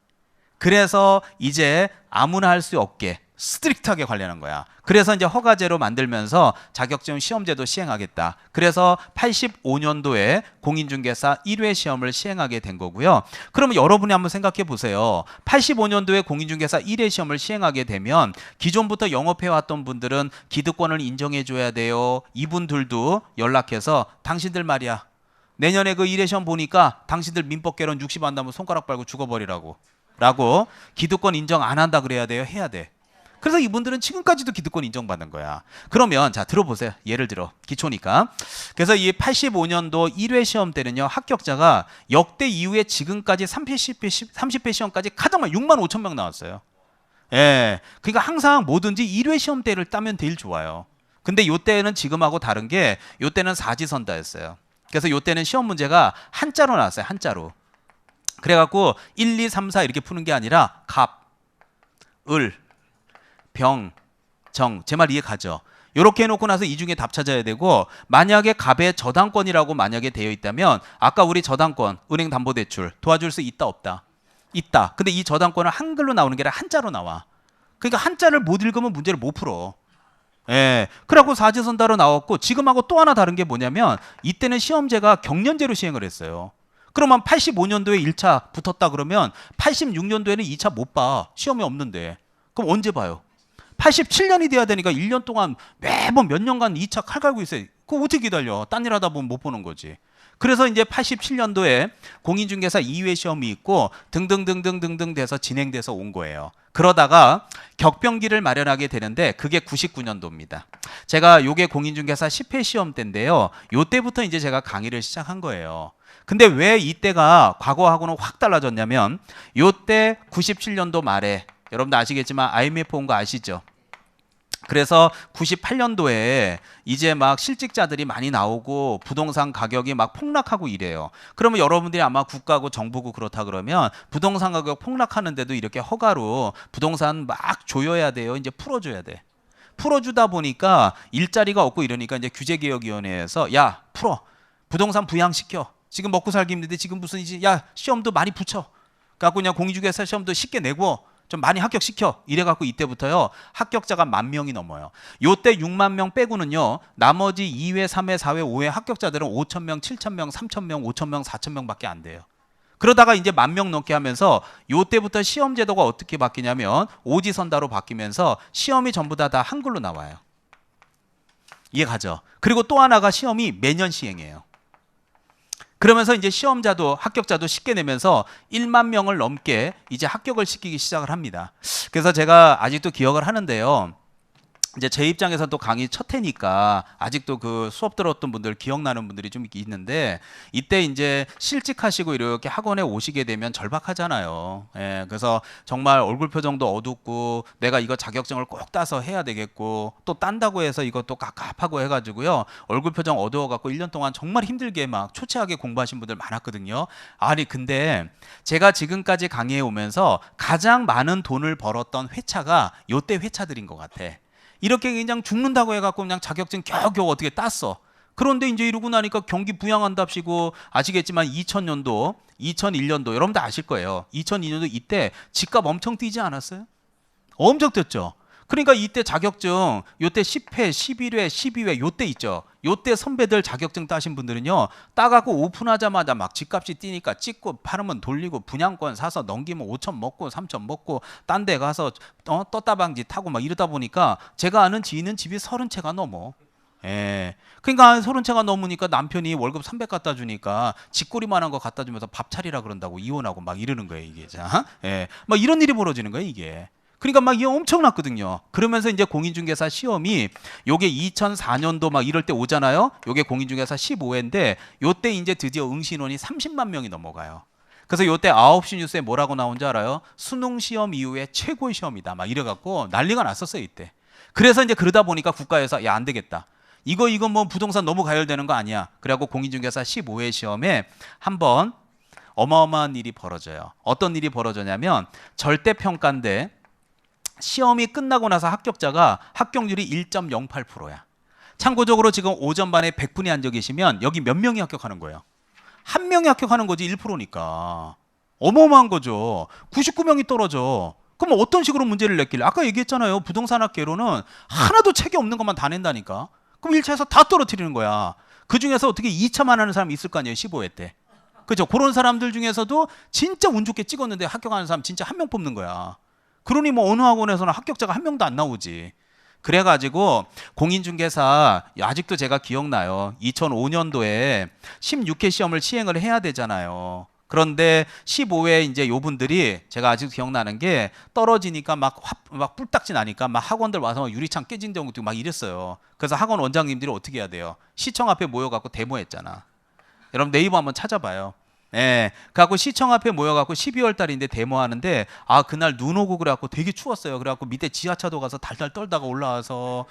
그래서 이제 아무나 할 수 없게 스트릭트하게 관리하는 거야. 그래서 이제 허가제로 만들면서 자격증 시험제도 시행하겠다. 그래서 85년도에 공인중개사 1회 시험을 시행하게 된 거고요. 그러면 여러분이 한번 생각해 보세요. 85년도에 공인중개사 1회 시험을 시행하게 되면 기존부터 영업해왔던 분들은 기득권을 인정해 줘야 돼요. 이분들도 연락해서 당신들 말이야, 내년에 그 1회 시험 보니까 당신들 민법개론 60 안다면 손가락 빨고 죽어버리라고. 라고 기득권 인정 안 한다 그래야 돼요? 해야 돼. 그래서 이분들은 지금까지도 기득권 인정받는 거야. 그러면 자, 들어보세요. 예를 들어 기초니까. 그래서 이 85년도 1회 시험 때는요, 합격자가 역대 이후에 지금까지 30회 시험까지 가장 많이 6만 5천 명 나왔어요. 예, 그러니까 항상 뭐든지 1회 시험 때를 따면 제일 좋아요. 근데 요때는 지금하고 다른 게, 요때는 사지선다였어요. 그래서 요때는 시험 문제가 한자로 나왔어요. 한자로. 그래갖고 1, 2, 3, 4 이렇게 푸는 게 아니라 갑, 을, 병, 정. 제 말 이해 가죠? 이렇게 해놓고 나서 이 중에 답 찾아야 되고, 만약에 갑의 저당권이라고 만약에 되어 있다면, 아까 우리 저당권, 은행담보대출 도와줄 수 있다 없다? 있다. 근데 이 저당권은 한글로 나오는 게 아니라 한자로 나와. 그러니까 한자를 못 읽으면 문제를 못 풀어. 예. 그래갖고 사지선다로 나왔고, 지금하고 또 하나 다른 게 뭐냐면, 이때는 시험제가 경년제로 시행을 했어요. 그러면 85년도에 1차 붙었다 그러면 86년도에는 2차 못 봐. 시험이 없는데. 그럼 언제 봐요? 87년이 돼야 되니까 1년 동안 매번 몇 년간 2차 칼 갈고 있어요. 그거 어떻게 기다려? 딴 일 하다 보면 못 보는 거지. 그래서 이제 87년도에 공인중개사 2회 시험이 있고 등등등등등등 돼서 진행돼서 온 거예요. 그러다가 격변기를 마련하게 되는데 그게 99년도입니다. 제가 요게 공인중개사 10회 시험 때인데요. 요때부터 이제 제가 강의를 시작한 거예요. 근데 왜 이때가 과거하고는 확 달라졌냐면 요때 97년도 말에 여러분들 아시겠지만 IMF 온 거 아시죠? 그래서 98년도에 이제 막 실직자들이 많이 나오고 부동산 가격이 막 폭락하고 이래요. 그러면 여러분들이 아마 국가고 정부고 그렇다 그러면 부동산 가격 폭락하는데도 이렇게 허가로 부동산 막 조여야 돼요. 이제 풀어줘야 돼. 풀어주다 보니까 일자리가 없고 이러니까 이제 규제개혁위원회에서 야 풀어 부동산 부양시켜. 지금 먹고 살기 힘든데 지금 무슨 이제 야 시험도 많이 붙여. 그래갖고 그냥 공인중개사 시험도 쉽게 내고 좀 많이 합격시켜. 이래갖고 이때부터요 합격자가 10,000명이 넘어요. 요때 6만 명 빼고는요 나머지 2회, 3회, 4회, 5회 합격자들은 5,000명, 7,000명, 3,000명, 5,000명, 4,000명밖에 안 돼요. 그러다가 이제 10,000명 넘게 하면서 요때부터 시험 제도가 어떻게 바뀌냐면 오지선다로 바뀌면서 시험이 전부 다 한글로 나와요. 이해가죠? 그리고 또 하나가 시험이 매년 시행해요. 그러면서 이제 시험자도 합격자도 쉽게 내면서 1만 명을 넘게 이제 합격을 시키기 시작을 합니다. 그래서 제가 아직도 기억을 하는데요. 이제 제 입장에서 또 강의 첫 해니까 아직도 그 수업 들었던 분들 기억나는 분들이 좀 있는데 이때 이제 실직하시고 이렇게 학원에 오시게 되면 절박하잖아요. 예, 그래서 정말 얼굴 표정도 어둡고 내가 이거 자격증을 꼭 따서 해야 되겠고 또 딴다고 해서 이것도 갑갑하고 해가지고요 얼굴 표정 어두워갖고 1년 동안 정말 힘들게 막 초췌하게 공부하신 분들 많았거든요. 아니 근데 제가 지금까지 강의해 오면서 가장 많은 돈을 벌었던 회차가 요때 회차들인 것 같아. 이렇게 그냥 죽는다고 해갖고 그냥 자격증 겨우겨우 어떻게 땄어. 그런데 이제 이러고 나니까 경기 부양한답시고 아시겠지만 2000년도, 2001년도 여러분들 아실 거예요. 2002년도 이때 집값 엄청 뛰지 않았어요? 엄청 뛰었죠. 그러니까 이때 자격증 요때 10회, 11회, 12회 요때 있죠. 요때 선배들 자격증 따신 분들은요. 따갖고 오픈하자마자 막 집값이 뛰니까 찍고 팔으면 돌리고 분양권 사서 넘기면 5천 먹고 3천 먹고 딴 데 가서 떴다방지 타고 막 이러다 보니까 제가 아는 지인은 집이 30채가 넘어. 예. 그러니까 30채가 넘으니까 남편이 월급 300 갖다 주니까 집꼬리만한 거 갖다 주면서 밥 차리라 그런다고 이혼하고 막 이러는 거예요, 이게. 자. 예. 막 이런 일이 벌어지는 거예요, 이게. 그러니까 막 이게 엄청났거든요. 그러면서 이제 공인중개사 시험이 요게 2004년도 막 이럴 때 오잖아요. 요게 공인중개사 15회인데 요때 이제 드디어 응시인원이 30만 명이 넘어가요. 그래서 요때 9시 뉴스에 뭐라고 나온지 알아요? 수능 시험 이후에 최고의 시험이다. 막 이래갖고 난리가 났었어요, 이때. 그래서 이제 그러다 보니까 국가에서 야, 안 되겠다. 이거 뭐 부동산 너무 가열되는 거 아니야. 그래갖고 공인중개사 15회 시험에 한번 어마어마한 일이 벌어져요. 어떤 일이 벌어졌냐면 절대평가인데 시험이 끝나고 나서 합격자가 합격률이 1.08%야. 참고적으로 지금 오전반에 100분이 앉아 계시면 여기 몇 명이 합격하는 거예요? 한 명이 합격하는 거지 1%니까. 어마어마한 거죠. 99명이 떨어져. 그럼 어떤 식으로 문제를 냈길래? 아까 얘기했잖아요. 부동산학개론은 하나도 책이 없는 것만 다 낸다니까. 그럼 1차에서 다 떨어뜨리는 거야. 그중에서 어떻게 2차만 하는 사람이 있을 거 아니에요. 15회 때. 그죠? 그런 사람들 중에서도 진짜 운 좋게 찍었는데 합격하는 사람 진짜 한 명 뽑는 거야. 그러니 뭐 어느 학원에서는 합격자가 한 명도 안 나오지. 그래가지고 공인중개사 아직도 제가 기억나요. 2005년도에 16회 시험을 시행을 해야 되잖아요. 그런데 15회 이제 요분들이 제가 아직도 기억나는 게 떨어지니까 막 뿔딱지 나니까 막 학원들 와서 유리창 깨진 경우도 막 이랬어요. 그래서 학원 원장님들이 어떻게 해야 돼요? 시청 앞에 모여갖고 데모했잖아. 여러분 네이버 한번 찾아봐요. 예, 그래갖고 시청 앞에 모여갖고 12월 달인데 데모하는데 아 그날 눈 오고 그래갖고 되게 추웠어요. 그래갖고 밑에 지하차도 가서 달달 떨다가 올라와서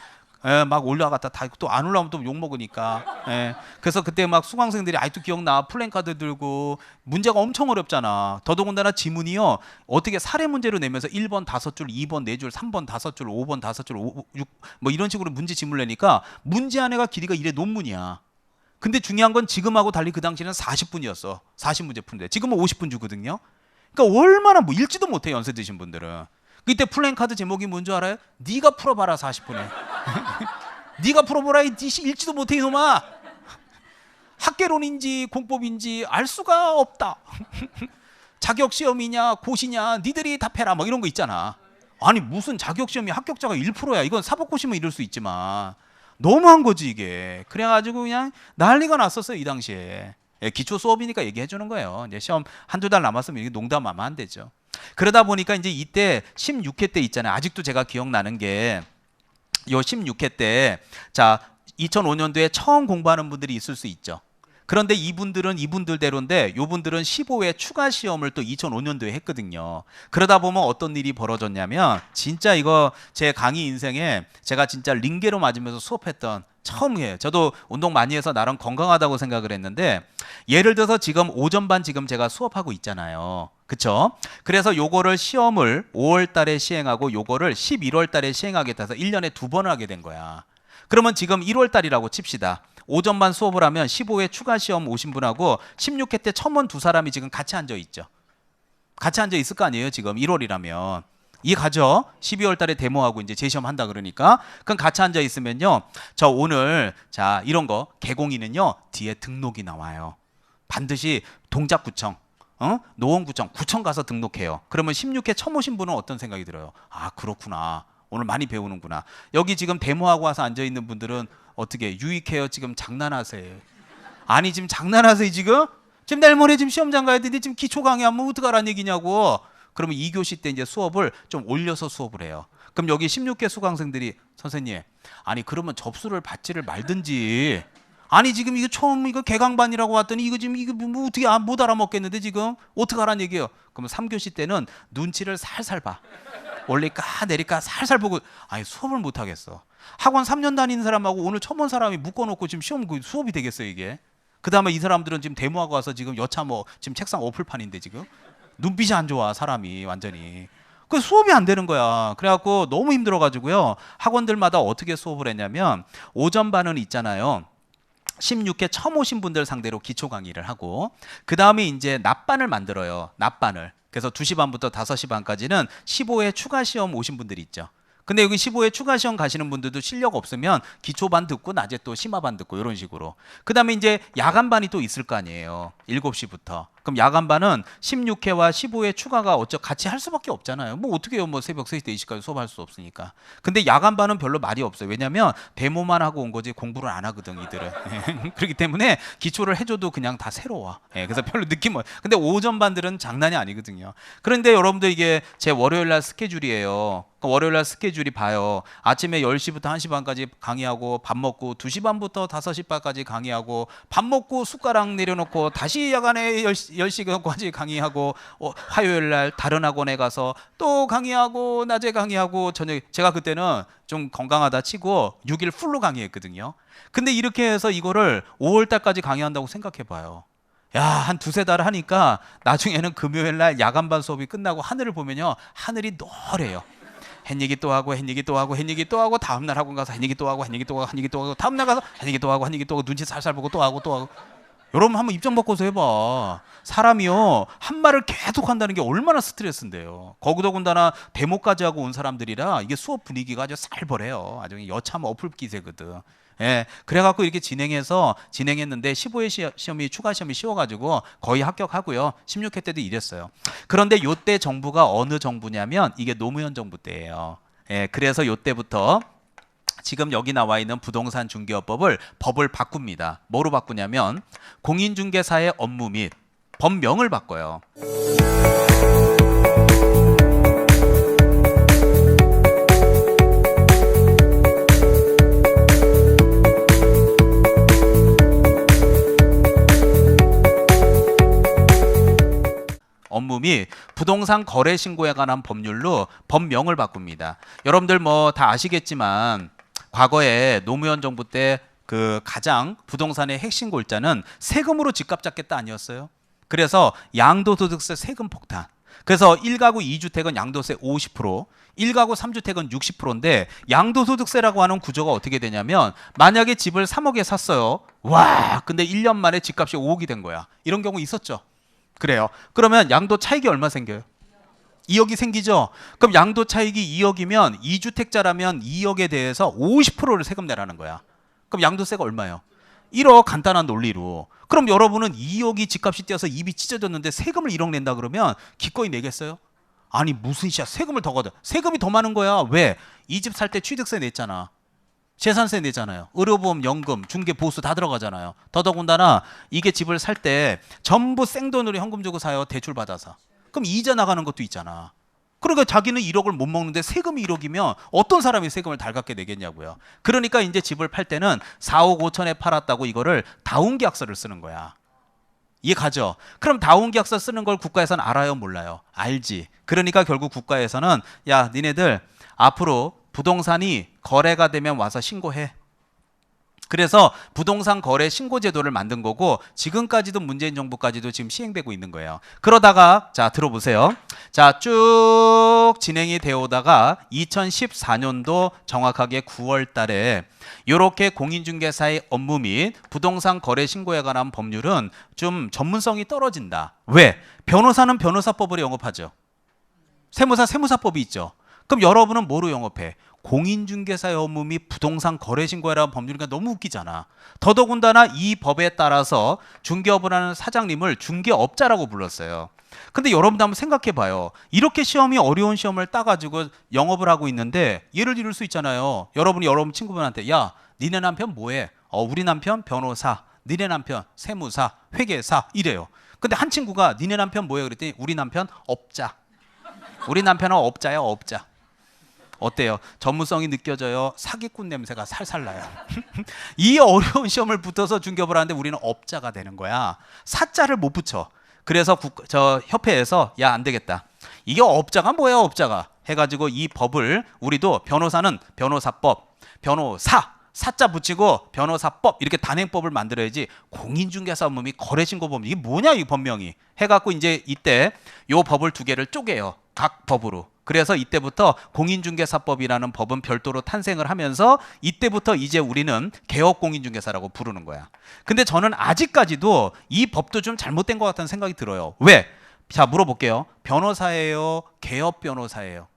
예, 막 올라갔다 다 또 안 올라오면 또 욕 먹으니까. 예, 그래서 그때 막 수강생들이 아직도 기억나 플랜카드 들고 문제가 엄청 어렵잖아. 더더군다나 지문이요 어떻게 사례 문제로 내면서 1번 5줄, 2번 4줄, 3번 5줄, 5번 5줄, 6 뭐 이런 식으로 문제 지문을 내니까 문제 안에가 길이가 이래 논문이야. 근데 중요한 건 지금하고 달리 그 당시에는 40분이었어. 40문제 푸는데 지금은 50분 주거든요. 그러니까 얼마나 뭐 읽지도 못해 연세 드신 분들은. 그때 플랜카드 제목이 뭔지 알아요? 네가 풀어봐라 40분에. 네가 풀어보라 이 읽지도 못해 이놈아. 학개론인지 공법인지 알 수가 없다. 자격시험이냐 고시냐 니들이 답해라 뭐 이런 거 있잖아. 아니 무슨 자격시험이 합격자가 1%야. 이건 사법고시면 이럴 수 있지만 너무한 거지 이게. 그래가지고 그냥 난리가 났었어요 이 당시에. 예, 기초 수업이니까 얘기해 주는 거예요. 이제 시험 한두 달 남았으면 이게 농담하면 안 되죠. 그러다 보니까 이제 이때 16회 때 있잖아요. 아직도 제가 기억나는 게 요 16회 때 자 2005년도에 처음 공부하는 분들이 있을 수 있죠. 그런데 이분들은 이분들대로인데 요분들은 15회 추가 시험을 또 2005년도에 했거든요. 그러다 보면 어떤 일이 벌어졌냐면 진짜 이거 제 강의 인생에 제가 진짜 링게로 맞으면서 수업했던 처음이에요. 저도 운동 많이 해서 나름 건강하다고 생각을 했는데 예를 들어서 지금 오전반 지금 제가 수업하고 있잖아요. 그쵸? 그래서 요거를 시험을 5월 달에 시행하고 요거를 11월 달에 시행하겠다 해서 1년에 2번을 하게 된 거야. 그러면 지금 1월 달이라고 칩시다. 오전반 수업을 하면 15회 추가 시험 오신 분하고 16회 때 첨원 두 사람이 지금 같이 앉아 있죠. 같이 앉아 있을 거 아니에요. 지금 1월이라면. 이해가죠? 12월 달에 데모하고 이제 재시험 한다 그러니까. 그럼 같이 앉아 있으면요. 저 오늘 자 이런 거 개공이는요. 뒤에 등록이 나와요. 반드시 동작구청, 노원구청, 구청 가서 등록해요. 그러면 16회 처음 오신 분은 어떤 생각이 들어요? 아 그렇구나. 오늘 많이 배우는구나. 여기 지금 데모하고 와서 앉아 있는 분들은 어떻게 유익해요? 지금 장난하세요? 아니 지금 장난하세요 지금? 지금 내일 모레 지금 시험장 가야 되는데 지금 기초 강의하면 어떡하라는 얘기냐고. 그러면 2교시 때 이제 수업을 좀 올려서 수업을 해요. 그럼 여기 16개 수강생들이 선생님 아니 그러면 접수를 받지를 말든지 아니 지금 이거 처음 이거 개강반이라고 왔더니 이거 지금 이거 뭐 어떻게 못 알아먹겠는데 지금 어떡하라는 얘기예요. 그러면 3교시 때는 눈치를 살살 봐. 올릴까 내릴까 살살 보고 아니 수업을 못 하겠어. 학원 3년 다니는 사람하고 오늘 처음 온 사람이 묶어놓고 지금 시험 수업이 되겠어요 이게. 그 다음에 이 사람들은 지금 데모하고 와서 지금 여차 뭐 지금 책상 어플판인데 지금 눈빛이 안 좋아 사람이 완전히. 그 수업이 안 되는 거야. 그래갖고 너무 힘들어가지고요. 학원들마다 어떻게 수업을 했냐면 오전반은 있잖아요. 16회 처음 오신 분들 상대로 기초 강의를 하고 그 다음에 이제 낮반을 만들어요. 낮반을. 그래서 2시 반부터 5시 반까지는 15회 추가 시험 오신 분들이 있죠. 근데 여기 15회 추가 시험 가시는 분들도 실력 없으면 기초반 듣고 낮에 또 심화반 듣고 이런 식으로. 그 다음에 이제 야간반이 또 있을 거 아니에요. 7시부터. 그럼 야간반은 16회와 15회 추가가 같이 할 수밖에 없잖아요. 뭐 어떻게 해요? 뭐 새벽 3시, 4시까지 수업할 수 없으니까. 근데 야간반은 별로 말이 없어요. 왜냐면 데모만 하고 온 거지 공부를 안 하거든 이들은. 그렇기 때문에 기초를 해줘도 그냥 다 새로워. 그래서 별로 느낌은. 근데 오전반들은 장난이 아니거든요. 그런데 여러분들 이게 제 월요일날 스케줄이에요. 월요일날 스케줄이 봐요. 아침에 10시부터 1시 반까지 강의하고 밥 먹고 2시 반부터 5시 반까지 강의하고 밥 먹고 숟가락 내려놓고 다시 야간에 10시까지 강의하고 화요일날 다른 학원에 가서 또 강의하고 낮에 강의하고 저녁에 제가 그때는 좀 건강하다 치고 6일 풀로 강의했거든요. 근데 이렇게 해서 이거를 5월달까지 강의한다고 생각해봐요. 야, 한 2-3달 하니까 나중에는 금요일날 야간반 수업이 끝나고 하늘을 보면요. 하늘이 노래요. 햇얘기 또 하고 햇얘기 또 하고 햇얘기 또 하고 다음날 학원 가서 햇얘기 또 하고 햇얘기 또 하고 햇얘기 또 하고 다음날 가서 햇얘기 또 하고 햇얘기 또 하고 눈치 살살 보고 또 하고 또 하고. 여러분 한번 입장 바꿔서 해봐. 사람이요 한 말을 계속 한다는 게 얼마나 스트레스인데요. 거기더군다나 데모까지 하고 온 사람들이라 이게 수업 분위기가 아주 살벌해요. 아주 여참 어플 기세거든. 예, 그래갖고 이렇게 진행했는데 15회 시험이 추가 시험이 쉬워가지고 거의 합격하고요. 16회 때도 이랬어요. 그런데 요때 정부가 어느 정부냐면 이게 노무현 정부 때예요. 예, 그래서 요때부터 지금 여기 나와 있는 부동산 중개업법을 법을 바꿉니다. 뭐로 바꾸냐면 공인중개사의 업무 및 법명을 바꿔요. 업무 및 부동산 거래 신고에 관한 법률로 법명을 바꿉니다. 여러분들 뭐 다 아시겠지만 과거에 노무현 정부 때 그 가장 부동산의 핵심 골자는 세금으로 집값 잡겠다 아니었어요? 그래서 양도소득세 세금 폭탄. 그래서 1가구 2주택은 양도세 50%, 1가구 3주택은 60%인데 양도소득세라고 하는 구조가 어떻게 되냐면 만약에 집을 3억에 샀어요. 와, 근데 1년 만에 집값이 5억이 된 거야. 이런 경우 있었죠. 그래요. 그러면 양도 차익이 얼마 생겨요? 2억이 생기죠. 그럼 양도 차익이 2억이면 2주택자라면 2억에 대해서 50%를 세금 내라는 거야. 그럼 양도세가 얼마예요? 1억 간단한 논리로. 그럼 여러분은 2억이 집값이 뛰어서 입이 찢어졌는데 세금을 1억 낸다 그러면 기꺼이 내겠어요? 아니 무슨 시야 세금을 더 걷어. 세금이 더 많은 거야. 왜? 이 집 살 때 취득세 냈잖아. 재산세 내잖아요. 의료보험, 연금, 중개, 보수 다 들어가잖아요. 더더군다나 이게 집을 살 때 전부 생돈으로 현금 주고 사요. 대출 받아서. 그럼 이자 나가는 것도 있잖아. 그러니까 자기는 1억을 못 먹는데 세금이 1억이면 어떤 사람이 세금을 달갑게 내겠냐고요. 그러니까 이제 집을 팔 때는 4억 5천에 팔았다고 이거를 다운계약서를 쓰는 거야. 이해 가죠? 그럼 다운계약서 쓰는 걸 국가에서는 알아요, 몰라요? 알지. 그러니까 결국 국가에서는 야, 니네들 앞으로 부동산이 거래가 되면 와서 신고해. 그래서 부동산 거래 신고 제도를 만든 거고 지금까지도 문재인 정부까지도 지금 시행되고 있는 거예요. 그러다가 자 들어보세요. 자 쭉 진행이 되어 오다가 2014년도 정확하게 9월 달에 이렇게 공인중개사의 업무 및 부동산 거래 신고에 관한 법률은 좀 전문성이 떨어진다. 왜? 변호사는 변호사법으로 영업하죠. 세무사 세무사법이 있죠. 그럼 여러분은 뭐로 영업해? 공인중개사의 업무 및 부동산 거래신고라는 법률이니까 너무 웃기잖아. 더더군다나 이 법에 따라서 중개업을 하는 사장님을 중개업자라고 불렀어요. 근데 여러분도 한번 생각해 봐요. 이렇게 시험이 어려운 시험을 따가지고 영업을 하고 있는데 예를 들을 수 있잖아요. 여러분이 여러분 친구분한테 야 니네 남편 뭐해? 우리 남편 변호사, 니네 남편 세무사, 회계사 이래요. 근데 한 친구가 니네 남편 뭐해? 그랬더니 우리 남편 업자. 우리 남편은 업자야 업자. 어때요? 전문성이 느껴져요? 사기꾼 냄새가 살살 나요. 이 어려운 시험을 붙어서 중개업을 하는데 우리는 업자가 되는 거야. 사자를 못 붙여. 그래서 저 협회에서 야 안 되겠다. 이게 업자가 뭐야 업자가 해가지고 이 법을 우리도 변호사는 변호사법, 변호사 사자 붙이고 변호사법 이렇게 단행법을 만들어야지 공인중개사 업무 및 거래신고법 이게 뭐냐 이 법명이 해갖고 이제 이때 요 법을 두 개를 쪼개요. 각 법으로. 그래서 이때부터 공인중개사법이라는 법은 별도로 탄생을 하면서 이때부터 이제 우리는 개업공인중개사라고 부르는 거야. 근데 저는 아직까지도 이 법도 좀 잘못된 것 같다는 생각이 들어요. 왜? 자 물어볼게요. 변호사예요? 개업 변호사예요?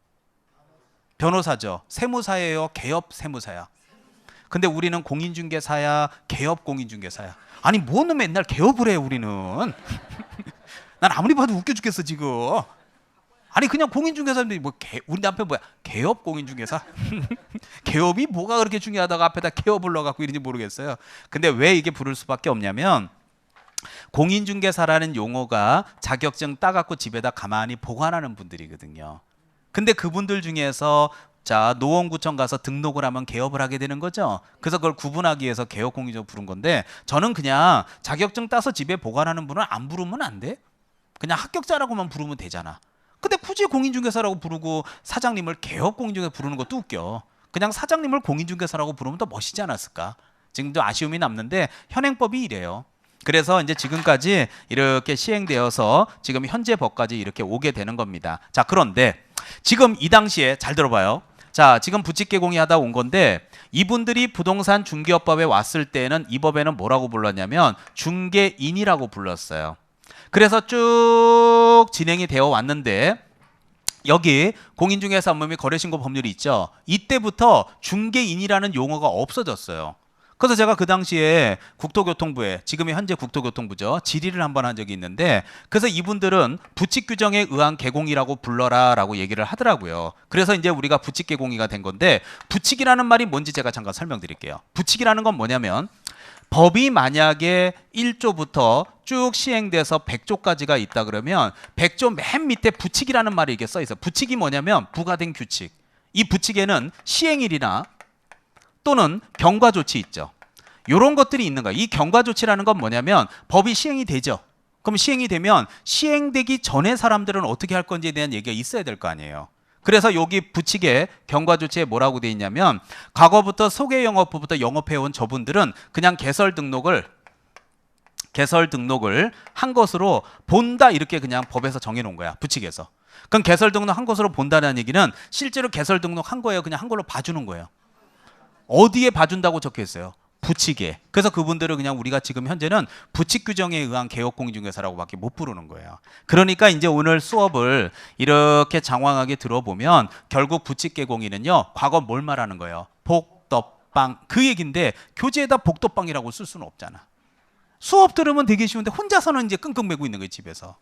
변호사죠. 세무사예요? 개업 세무사야? 근데 우리는 공인중개사야? 개업 공인중개사야? 아니 뭐는 맨날 개업을 해 우리는. 난 아무리 봐도 웃겨 죽겠어 지금. 아니 그냥 공인중개사인데 뭐 우리 남편 뭐야 개업 공인중개사? 개업이 뭐가 그렇게 중요하다가 앞에다 개업을 넣어갖고 이런지 모르겠어요. 근데 왜 이게 부를 수밖에 없냐면 공인중개사라는 용어가 자격증 따갖고 집에다 가만히 보관하는 분들이거든요. 근데 그분들 중에서 자 노원구청 가서 등록을 하면 개업을 하게 되는 거죠. 그래서 그걸 구분하기 위해서 개업공인중개사 부른 건데 저는 그냥 자격증 따서 집에 보관하는 분은 안 부르면 안 돼? 그냥 합격자라고만 부르면 되잖아. 근데 굳이 공인중개사라고 부르고 사장님을 개업공인중개사 부르는 것도 웃겨. 그냥 사장님을 공인중개사라고 부르면 더 멋있지 않았을까? 지금도 아쉬움이 남는데 현행법이 이래요. 그래서 이제 지금까지 이렇게 시행되어서 지금 현재 법까지 이렇게 오게 되는 겁니다. 자 그런데 지금 이 당시에 잘 들어봐요. 자 지금 부칙개공이 하다 온 건데 이분들이 부동산 중개업법에 왔을 때는 이 법에는 뭐라고 불렀냐면 중개인이라고 불렀어요. 그래서 쭉 진행이 되어 왔는데 여기 공인중개사 업무 및 거래신고 법률이 있죠. 이때부터 중개인이라는 용어가 없어졌어요. 그래서 제가 그 당시에 국토교통부에 지금이 현재 국토교통부죠. 질의를 한번 한 적이 있는데 그래서 이분들은 부칙 규정에 의한 개공이라고 불러라 라고 얘기를 하더라고요. 그래서 이제 우리가 부칙 개공이가 된 건데 부칙이라는 말이 뭔지 제가 잠깐 설명드릴게요. 부칙이라는 건 뭐냐면 법이 만약에 1조부터 쭉 시행돼서 100조까지가 있다 그러면 100조 맨 밑에 부칙이라는 말이 이게 써 있어요. 부칙이 뭐냐면 부과된 규칙. 이 부칙에는 시행일이나 또는 경과 조치 있죠. 이런 것들이 있는 거예요. 이 경과 조치라는 건 뭐냐면 법이 시행이 되죠. 그럼 시행이 되면 시행되기 전에 사람들은 어떻게 할 건지에 대한 얘기가 있어야 될 거 아니에요. 그래서 여기 부칙에 경과 조치에 뭐라고 돼 있냐면 과거부터 소개 영업부부터 영업해온 저분들은 그냥 개설 등록을 한 것으로 본다 이렇게 그냥 법에서 정해놓은 거야. 부칙에서. 그럼 개설 등록 한 것으로 본다는 얘기는 실제로 개설 등록 한 거예요. 그냥 한 걸로 봐주는 거예요. 어디에 봐준다고 적혀 있어요? 부칙에. 그래서 그분들은 그냥 우리가 지금 현재는 부칙 규정에 의한 개업공인중개사라고밖에 못 부르는 거예요. 그러니까 이제 오늘 수업을 이렇게 장황하게 들어보면 결국 부칙 개공인은요. 과거 뭘 말하는 거예요? 복덕방 그 얘기인데 교재에다 복덕방이라고 쓸 수는 없잖아. 수업 들으면 되게 쉬운데 혼자서는 이제 끙끙 매고 있는 거예요 집에서.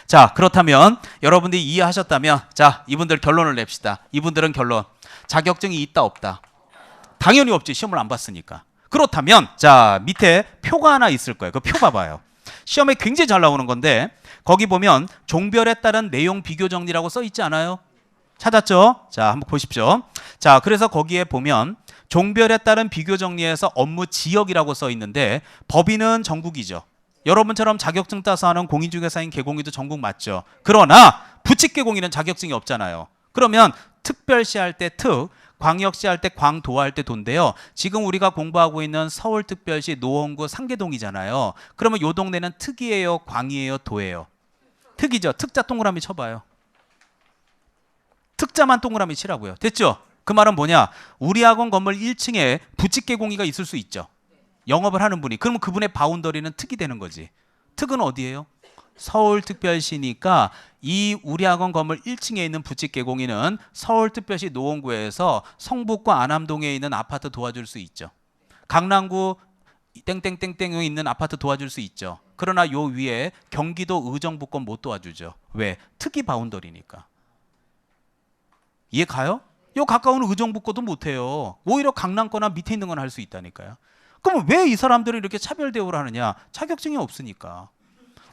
자 그렇다면 여러분들이 이해하셨다면 자 이분들 결론을 냅시다. 이분들은 결론 자격증이 있다 없다? 당연히 없지. 시험을 안 봤으니까. 그렇다면 자 밑에 표가 하나 있을 거예요. 그 표 봐봐요. 시험에 굉장히 잘 나오는 건데 거기 보면 종별에 따른 내용 비교 정리라고 써 있지 않아요? 찾았죠? 자 한번 보십시오. 자 그래서 거기에 보면 종별에 따른 비교 정리에서 업무 지역이라고 써 있는데 법인은 전국이죠. 여러분처럼 자격증 따서 하는 공인중개사인 개공이도 전국 맞죠. 그러나 부칙 개공인은 자격증이 없잖아요. 그러면 특별시 할 때 특, 광역시 할 때 광, 도 할 때 도인데요. 지금 우리가 공부하고 있는 서울특별시 노원구 상계동이잖아요. 그러면 요 동네는 특이에요, 광이에요, 도예요? 특이죠. 특자 동그라미 쳐봐요. 특자만 동그라미 치라고요. 됐죠? 그 말은 뭐냐? 우리 학원 건물 1층에 부칙 개공이가 있을 수 있죠. 영업을 하는 분이. 그러면 그분의 바운더리는 특이 되는 거지. 특은 어디예요? 서울특별시니까 이 우리 학원 건물 1층에 있는 부칙 개공인은 서울특별시 노원구에서 성북구 안암동에 있는 아파트 도와줄 수 있죠. 강남구 땡땡땡땡에 있는 아파트 도와줄 수 있죠. 그러나 요 위에 경기도 의정부권 못 도와주죠. 왜? 특이 바운더리니까. 이해 가요? 요 가까운 의정부권도 못해요. 오히려 강남거나 밑에 있는 건 할 수 있다니까요. 그럼 왜 이 사람들은 이렇게 차별 대우를 하느냐? 자격증이 없으니까.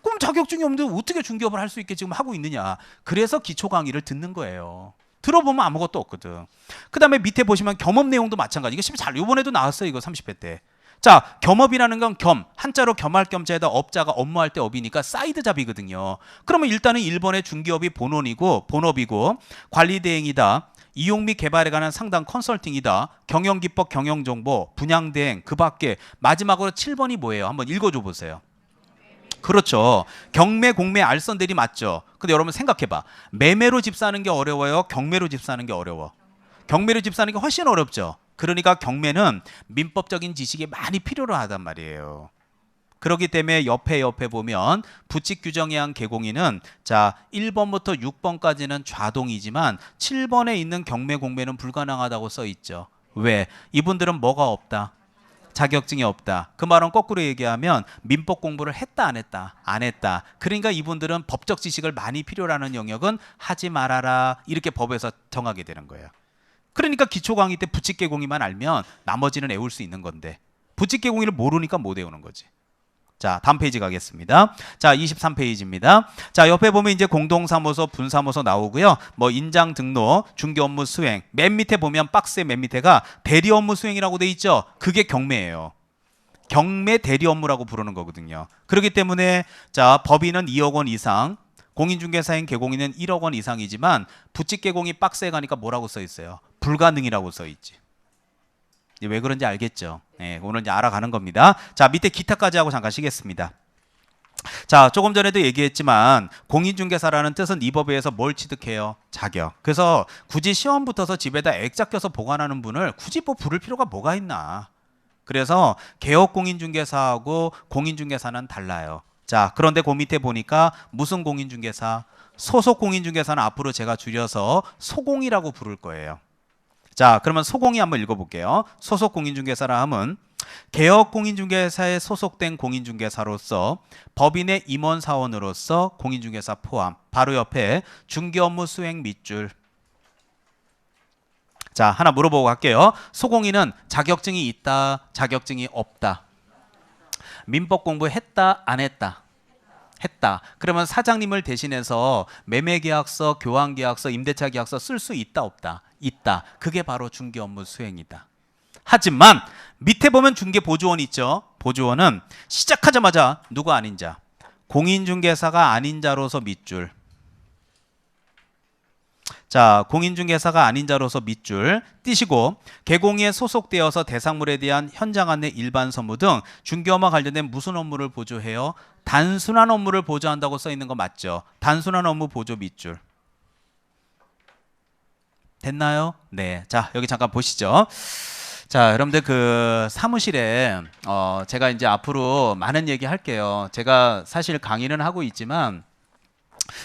그럼 자격증이 없는데 어떻게 중개업을 할 수 있게 지금 하고 있느냐? 그래서 기초 강의를 듣는 거예요. 들어보면 아무것도 없거든. 그 다음에 밑에 보시면 겸업 내용도 마찬가지. 이거 잘 요번에도 나왔어요. 이거 30회 때. 자, 겸업이라는 건 겸, 한자로 겸할 겸자에다 업자가 업무할 때 업이니까 사이드 잡이거든요. 그러면 일단은 1번의 중개업이 본원이고 본업이고 관리대행이다. 이용 및 개발에 관한 상담 컨설팅이다. 경영기법, 경영정보, 분양대행, 그 밖에 마지막으로 7번이 뭐예요? 한번 읽어줘 보세요. 그렇죠. 경매, 공매, 알선대리 맞죠? 근데 여러분 생각해봐. 매매로 집 사는 게 어려워요? 경매로 집 사는 게 어려워? 경매로 집 사는 게 훨씬 어렵죠. 그러니까 경매는 민법적인 지식이 많이 필요로 하단 말이에요. 그렇기 때문에 옆에 보면 부칙 규정에 의한 개공인은 자 1번부터 6번까지는 좌동이지만 7번에 있는 경매 공매는 불가능하다고 써 있죠. 왜? 이분들은 뭐가 없다? 자격증이 없다. 그 말은 거꾸로 얘기하면 민법 공부를 했다 안 했다? 안 했다. 그러니까 이분들은 법적 지식을 많이 필요로 하는 영역은 하지 말아라. 이렇게 법에서 정하게 되는 거예요. 그러니까 기초 강의 때 부칙 개공이만 알면 나머지는 외울 수 있는 건데 부칙 개공이를 모르니까 못 외우는 거지. 자, 다음 페이지 가겠습니다. 자, 23페이지입니다. 자, 옆에 보면 이제 공동사무소, 분사무소 나오고요. 뭐 인장 등록, 중개 업무 수행. 맨 밑에 보면 박스의 맨 밑에가 대리 업무 수행이라고 돼 있죠. 그게 경매예요. 경매 대리 업무라고 부르는 거거든요. 그렇기 때문에 자, 법인은 2억 원 이상, 공인중개사인 개공인은 1억 원 이상이지만 부칙 개공이 박스에 가니까 뭐라고 써 있어요? 불가능이라고 써 있지. 왜 그런지 알겠죠? 네, 오늘 이제 알아가는 겁니다. 자, 밑에 기타까지 하고 잠깐 쉬겠습니다. 자, 조금 전에도 얘기했지만 공인중개사라는 뜻은 이 법에 의해서 뭘 취득해요? 자격. 그래서 굳이 시험 붙어서 집에다 액자 껴서 보관하는 분을 굳이 뭐 부를 필요가 뭐가 있나. 그래서 개업 공인중개사하고 공인중개사는 달라요. 자, 그런데 그 밑에 보니까 무슨 공인중개사? 소속 공인중개사는 앞으로 제가 줄여서 소공이라고 부를 거예요. 자, 그러면 소공이 한번 읽어볼게요. 소속 공인중개사라 함은 개업 공인중개사에 소속된 공인중개사로서 법인의 임원사원으로서 공인중개사 포함. 바로 옆에 중개업무 수행 밑줄. 자, 하나 물어보고 갈게요. 소공인은 자격증이 있다, 자격증이 없다. 민법 공부했다, 안 했다? 했다. 그러면 사장님을 대신해서 매매계약서, 교환계약서, 임대차계약서 쓸 수 있다, 없다? 있다. 그게 바로 중개업무 수행이다. 하지만 밑에 보면 중개보조원 있죠. 보조원은 시작하자마자 누구 아닌 자? 공인중개사가 아닌 자로서 밑줄. 자, 공인중개사가 아닌 자로서 밑줄 띄시고 개공에 소속되어서 대상물에 대한 현장 안내 일반 선무 등 중개업과 관련된 무슨 업무를 보조해요? 단순한 업무를 보조한다고 써 있는 거 맞죠? 단순한 업무 보조 밑줄. 됐나요? 네. 자, 여기 잠깐 보시죠. 자, 여러분들 그 사무실에 제가 이제 앞으로 많은 얘기 할게요. 제가 사실 강의는 하고 있지만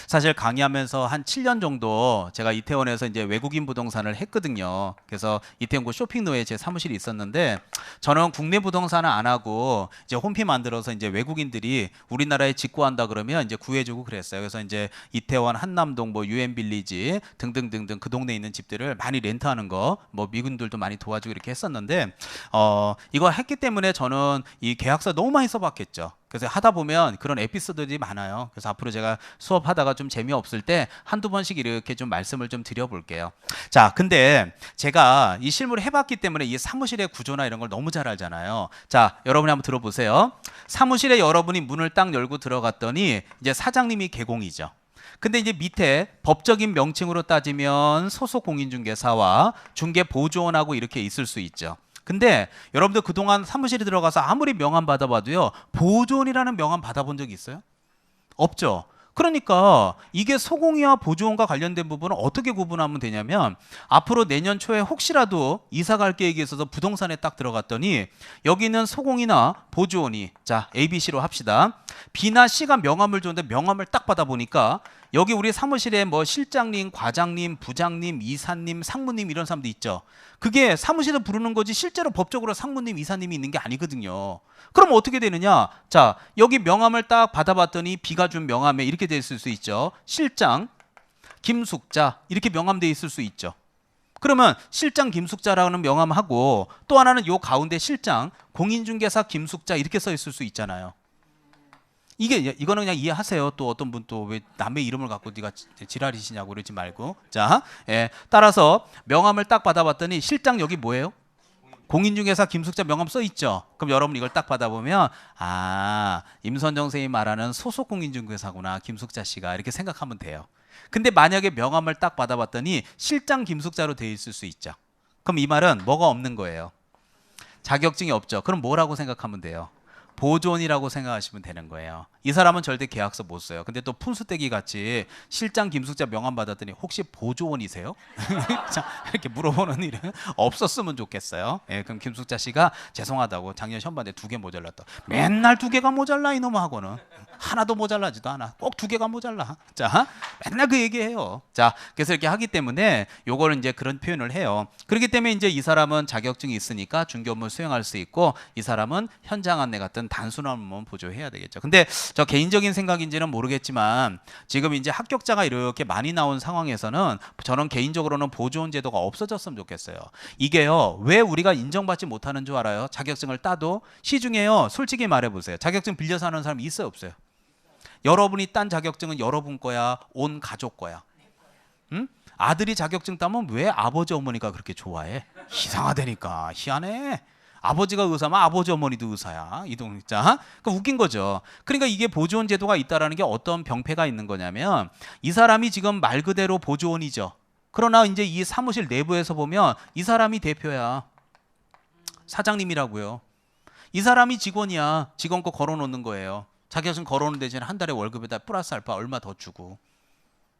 사실 강의하면서 한 7년 정도 제가 이태원에서 이제 외국인 부동산을 했거든요. 그래서 이태원구 쇼핑로에 제 사무실이 있었는데 저는 국내 부동산을 안 하고 이제 홈피 만들어서 이제 외국인들이 우리나라에 직구한다 그러면 이제 구해주고 그랬어요. 그래서 이제 이태원 한남동 뭐 유엔빌리지 등등등등 그 동네에 있는 집들을 많이 렌트하는 거 뭐 미군들도 많이 도와주고 이렇게 했었는데 이거 했기 때문에 저는 이 계약서 너무 많이 써봤겠죠. 그래서 하다 보면 그런 에피소드들이 많아요. 그래서 앞으로 제가 수업하다가 좀 재미없을 때 한두 번씩 이렇게 좀 말씀을 좀 드려볼게요. 자, 근데 제가 이 실무를 해봤기 때문에 이 사무실의 구조나 이런 걸 너무 잘 알잖아요. 자, 여러분이 한번 들어보세요. 사무실에 여러분이 문을 딱 열고 들어갔더니 이제 사장님이 개공이죠. 근데 이제 밑에 법적인 명칭으로 따지면 소속 공인중개사와 중개보조원하고 이렇게 있을 수 있죠. 근데 여러분들 그동안 사무실에 들어가서 아무리 명함 받아봐도요, 보조원이라는 명함 받아본 적 있어요? 없죠. 그러니까 이게 소공이와 보조원과 관련된 부분은 어떻게 구분하면 되냐면 앞으로 내년 초에 혹시라도 이사 갈 계획이 있어서 부동산에 딱 들어갔더니 여기는 소공이나 보조원이 자 ABC로 합시다. B나 C가 명함을 줬는데 명함을 딱 받아보니까 여기 우리 사무실에 뭐 실장님, 과장님, 부장님, 이사님, 상무님 이런 사람도 있죠. 그게 사무실에 부르는 거지 실제로 법적으로 상무님, 이사님이 있는 게 아니거든요. 그럼 어떻게 되느냐? 자, 여기 명함을 딱 받아봤더니 B가 준 명함에 이렇게 돼 있을 수 있죠. 실장, 김숙자 이렇게 명함돼 있을 수 있죠. 그러면 실장 김숙자라는 명함하고 또 하나는 요 가운데 실장, 공인중개사 김숙자 이렇게 써 있을 수 있잖아요. 이거는 그냥 이해하세요. 또 어떤 분 또 왜 남의 이름을 갖고 네가 지랄이시냐고 그러지 말고. 자, 따라서 명함을 딱 받아봤더니 실장 여기 뭐예요? 공인중개사 김숙자 명함 써 있죠. 그럼 여러분 이걸 딱 받아보면 아 임선정 선생님이 말하는 소속 공인중개사구나 김숙자 씨가 이렇게 생각하면 돼요. 근데 만약에 명함을 딱 받아봤더니 실장 김숙자로 돼 있을 수 있죠. 그럼 이 말은 뭐가 없는 거예요? 자격증이 없죠. 그럼 뭐라고 생각하면 돼요? 보조원이라고 생각하시면 되는 거예요. 이 사람은 절대 계약서 못 써요. 근데 또 푼수떼기 같이 실장 김숙자 명함 받았더니 혹시 보조원이세요? 이렇게 물어보는 일은 없었으면 좋겠어요. 그럼 김숙자 씨가 죄송하다고 작년 시험 봤는데 2개 모자랐다. 맨날 2개가 모자라 이놈하고는 하나도 모자라지도 않아. 꼭 2개가 모자라. 자, 맨날 그 얘기해요. 자, 그래서 이렇게 하기 때문에 요거는 이제 그런 표현을 해요. 그렇기 때문에 이제 이 사람은 자격증이 있으니까 중개 업무 수행할 수 있고 이 사람은 현장 안내 같은 단순한 업무 보조해야 되겠죠. 근데 저 개인적인 생각인지는 모르겠지만 지금 이제 합격자가 이렇게 많이 나온 상황에서는 저는 개인적으로는 보조원 제도가 없어졌으면 좋겠어요. 이게요 왜 우리가 인정받지 못하는 줄 알아요? 자격증을 따도 시중에요 솔직히 말해보세요. 자격증 빌려서 하는 사람이 있어요 없어요? 여러분이 딴 자격증은 여러분 거야 온 가족 거야. 응? 아들이 자격증 따면 왜 아버지 어머니가 그렇게 좋아해? 이상하다니까 희한해. 아버지가 의사면 아버지 어머니도 의사야. 이동자. 그 웃긴 거죠. 그러니까 이게 보조원 제도가 있다라는 게 어떤 병폐가 있는 거냐면 이 사람이 지금 말 그대로 보조원이죠. 그러나 이제 이 사무실 내부에서 보면 이 사람이 대표야. 사장님이라고요. 이 사람이 직원이야. 직원 거 걸어놓는 거예요. 자격증 걸어놓는 대신 한 달에 월급에다 플러스 알파 얼마 더 주고.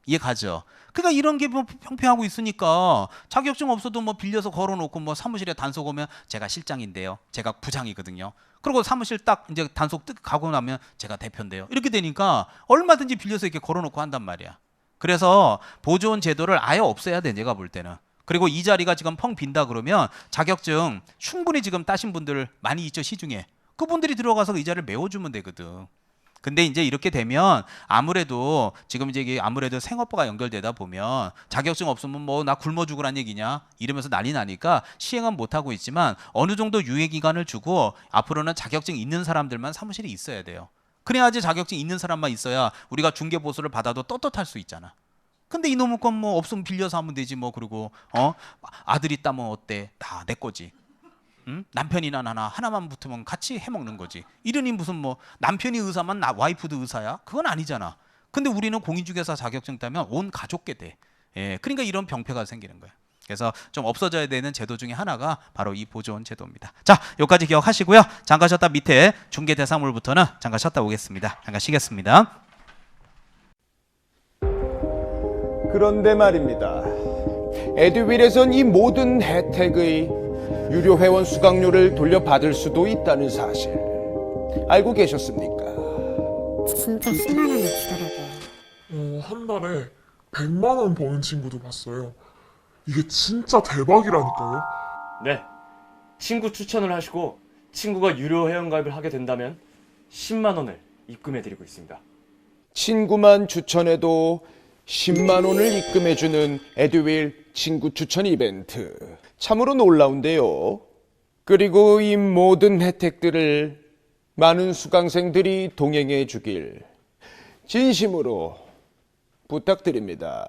이해 가죠? 그러니까 이런 게 뭐 평평하고 있으니까 자격증 없어도 뭐 빌려서 걸어놓고 뭐 사무실에 단속 오면 제가 실장인데요. 제가 부장이거든요. 그리고 사무실 딱 이제 단속 가고 나면 제가 대표인데요. 이렇게 되니까 얼마든지 빌려서 이렇게 걸어놓고 한단 말이야. 그래서 보조원 제도를 아예 없애야 돼 내가 볼 때는. 그리고 이 자리가 지금 펑 빈다 그러면 자격증 충분히 지금 따신 분들 많이 있죠 시중에. 그분들이 들어가서 이 자리를 메워주면 되거든. 근데 이제 이렇게 되면 아무래도 지금 이제 이게 아무래도 생업부가 연결되다 보면 자격증 없으면 뭐 나 굶어 죽으란 얘기냐 이러면서 난리 나니까 시행은 못 하고 있지만 어느 정도 유예 기간을 주고 앞으로는 자격증 있는 사람들만 사무실에 있어야 돼요. 그래야지 자격증 있는 사람만 있어야 우리가 중개 보수를 받아도 떳떳할 수 있잖아. 근데 이놈의 건 뭐 없으면 빌려서 하면 되지 뭐. 그리고 아들이 따면 어때? 다 내 거지. 응? 남편이나 나나 하나만 붙으면 같이 해먹는 거지. 이러니 무슨 뭐 남편이 의사만 와이프도 의사야? 그건 아니잖아. 근데 우리는 공인중개사 자격증 따면 온 가족께 돼. 그러니까 이런 병폐가 생기는 거야. 그래서 좀 없어져야 되는 제도 중에 하나가 바로 이 보조원 제도입니다. 자, 여기까지 기억하시고요. 잠깐 쉬었다 밑에 중개 대상물부터는 잠깐 쉬었다 오겠습니다. 잠깐 쉬겠습니다. 그런데 말입니다. 에듀윌에선 이 모든 혜택의 유료 회원 수강료를 돌려받을 수도 있다는 사실 알고 계셨습니까? 진짜 10만 원을 주더라고요. 한 달에 100만 원 버는 친구도 봤어요. 이게 진짜 대박이라니까요. 네. 친구 추천을 하시고 친구가 유료 회원가입을 하게 된다면 10만 원을 입금해드리고 있습니다. 친구만 추천해도 10만 원을 입금해주는 에듀윌 친구 추천 이벤트. 참으로 놀라운데요. 그리고 이 모든 혜택들을 많은 수강생들이 동행해 주길 진심으로 부탁드립니다.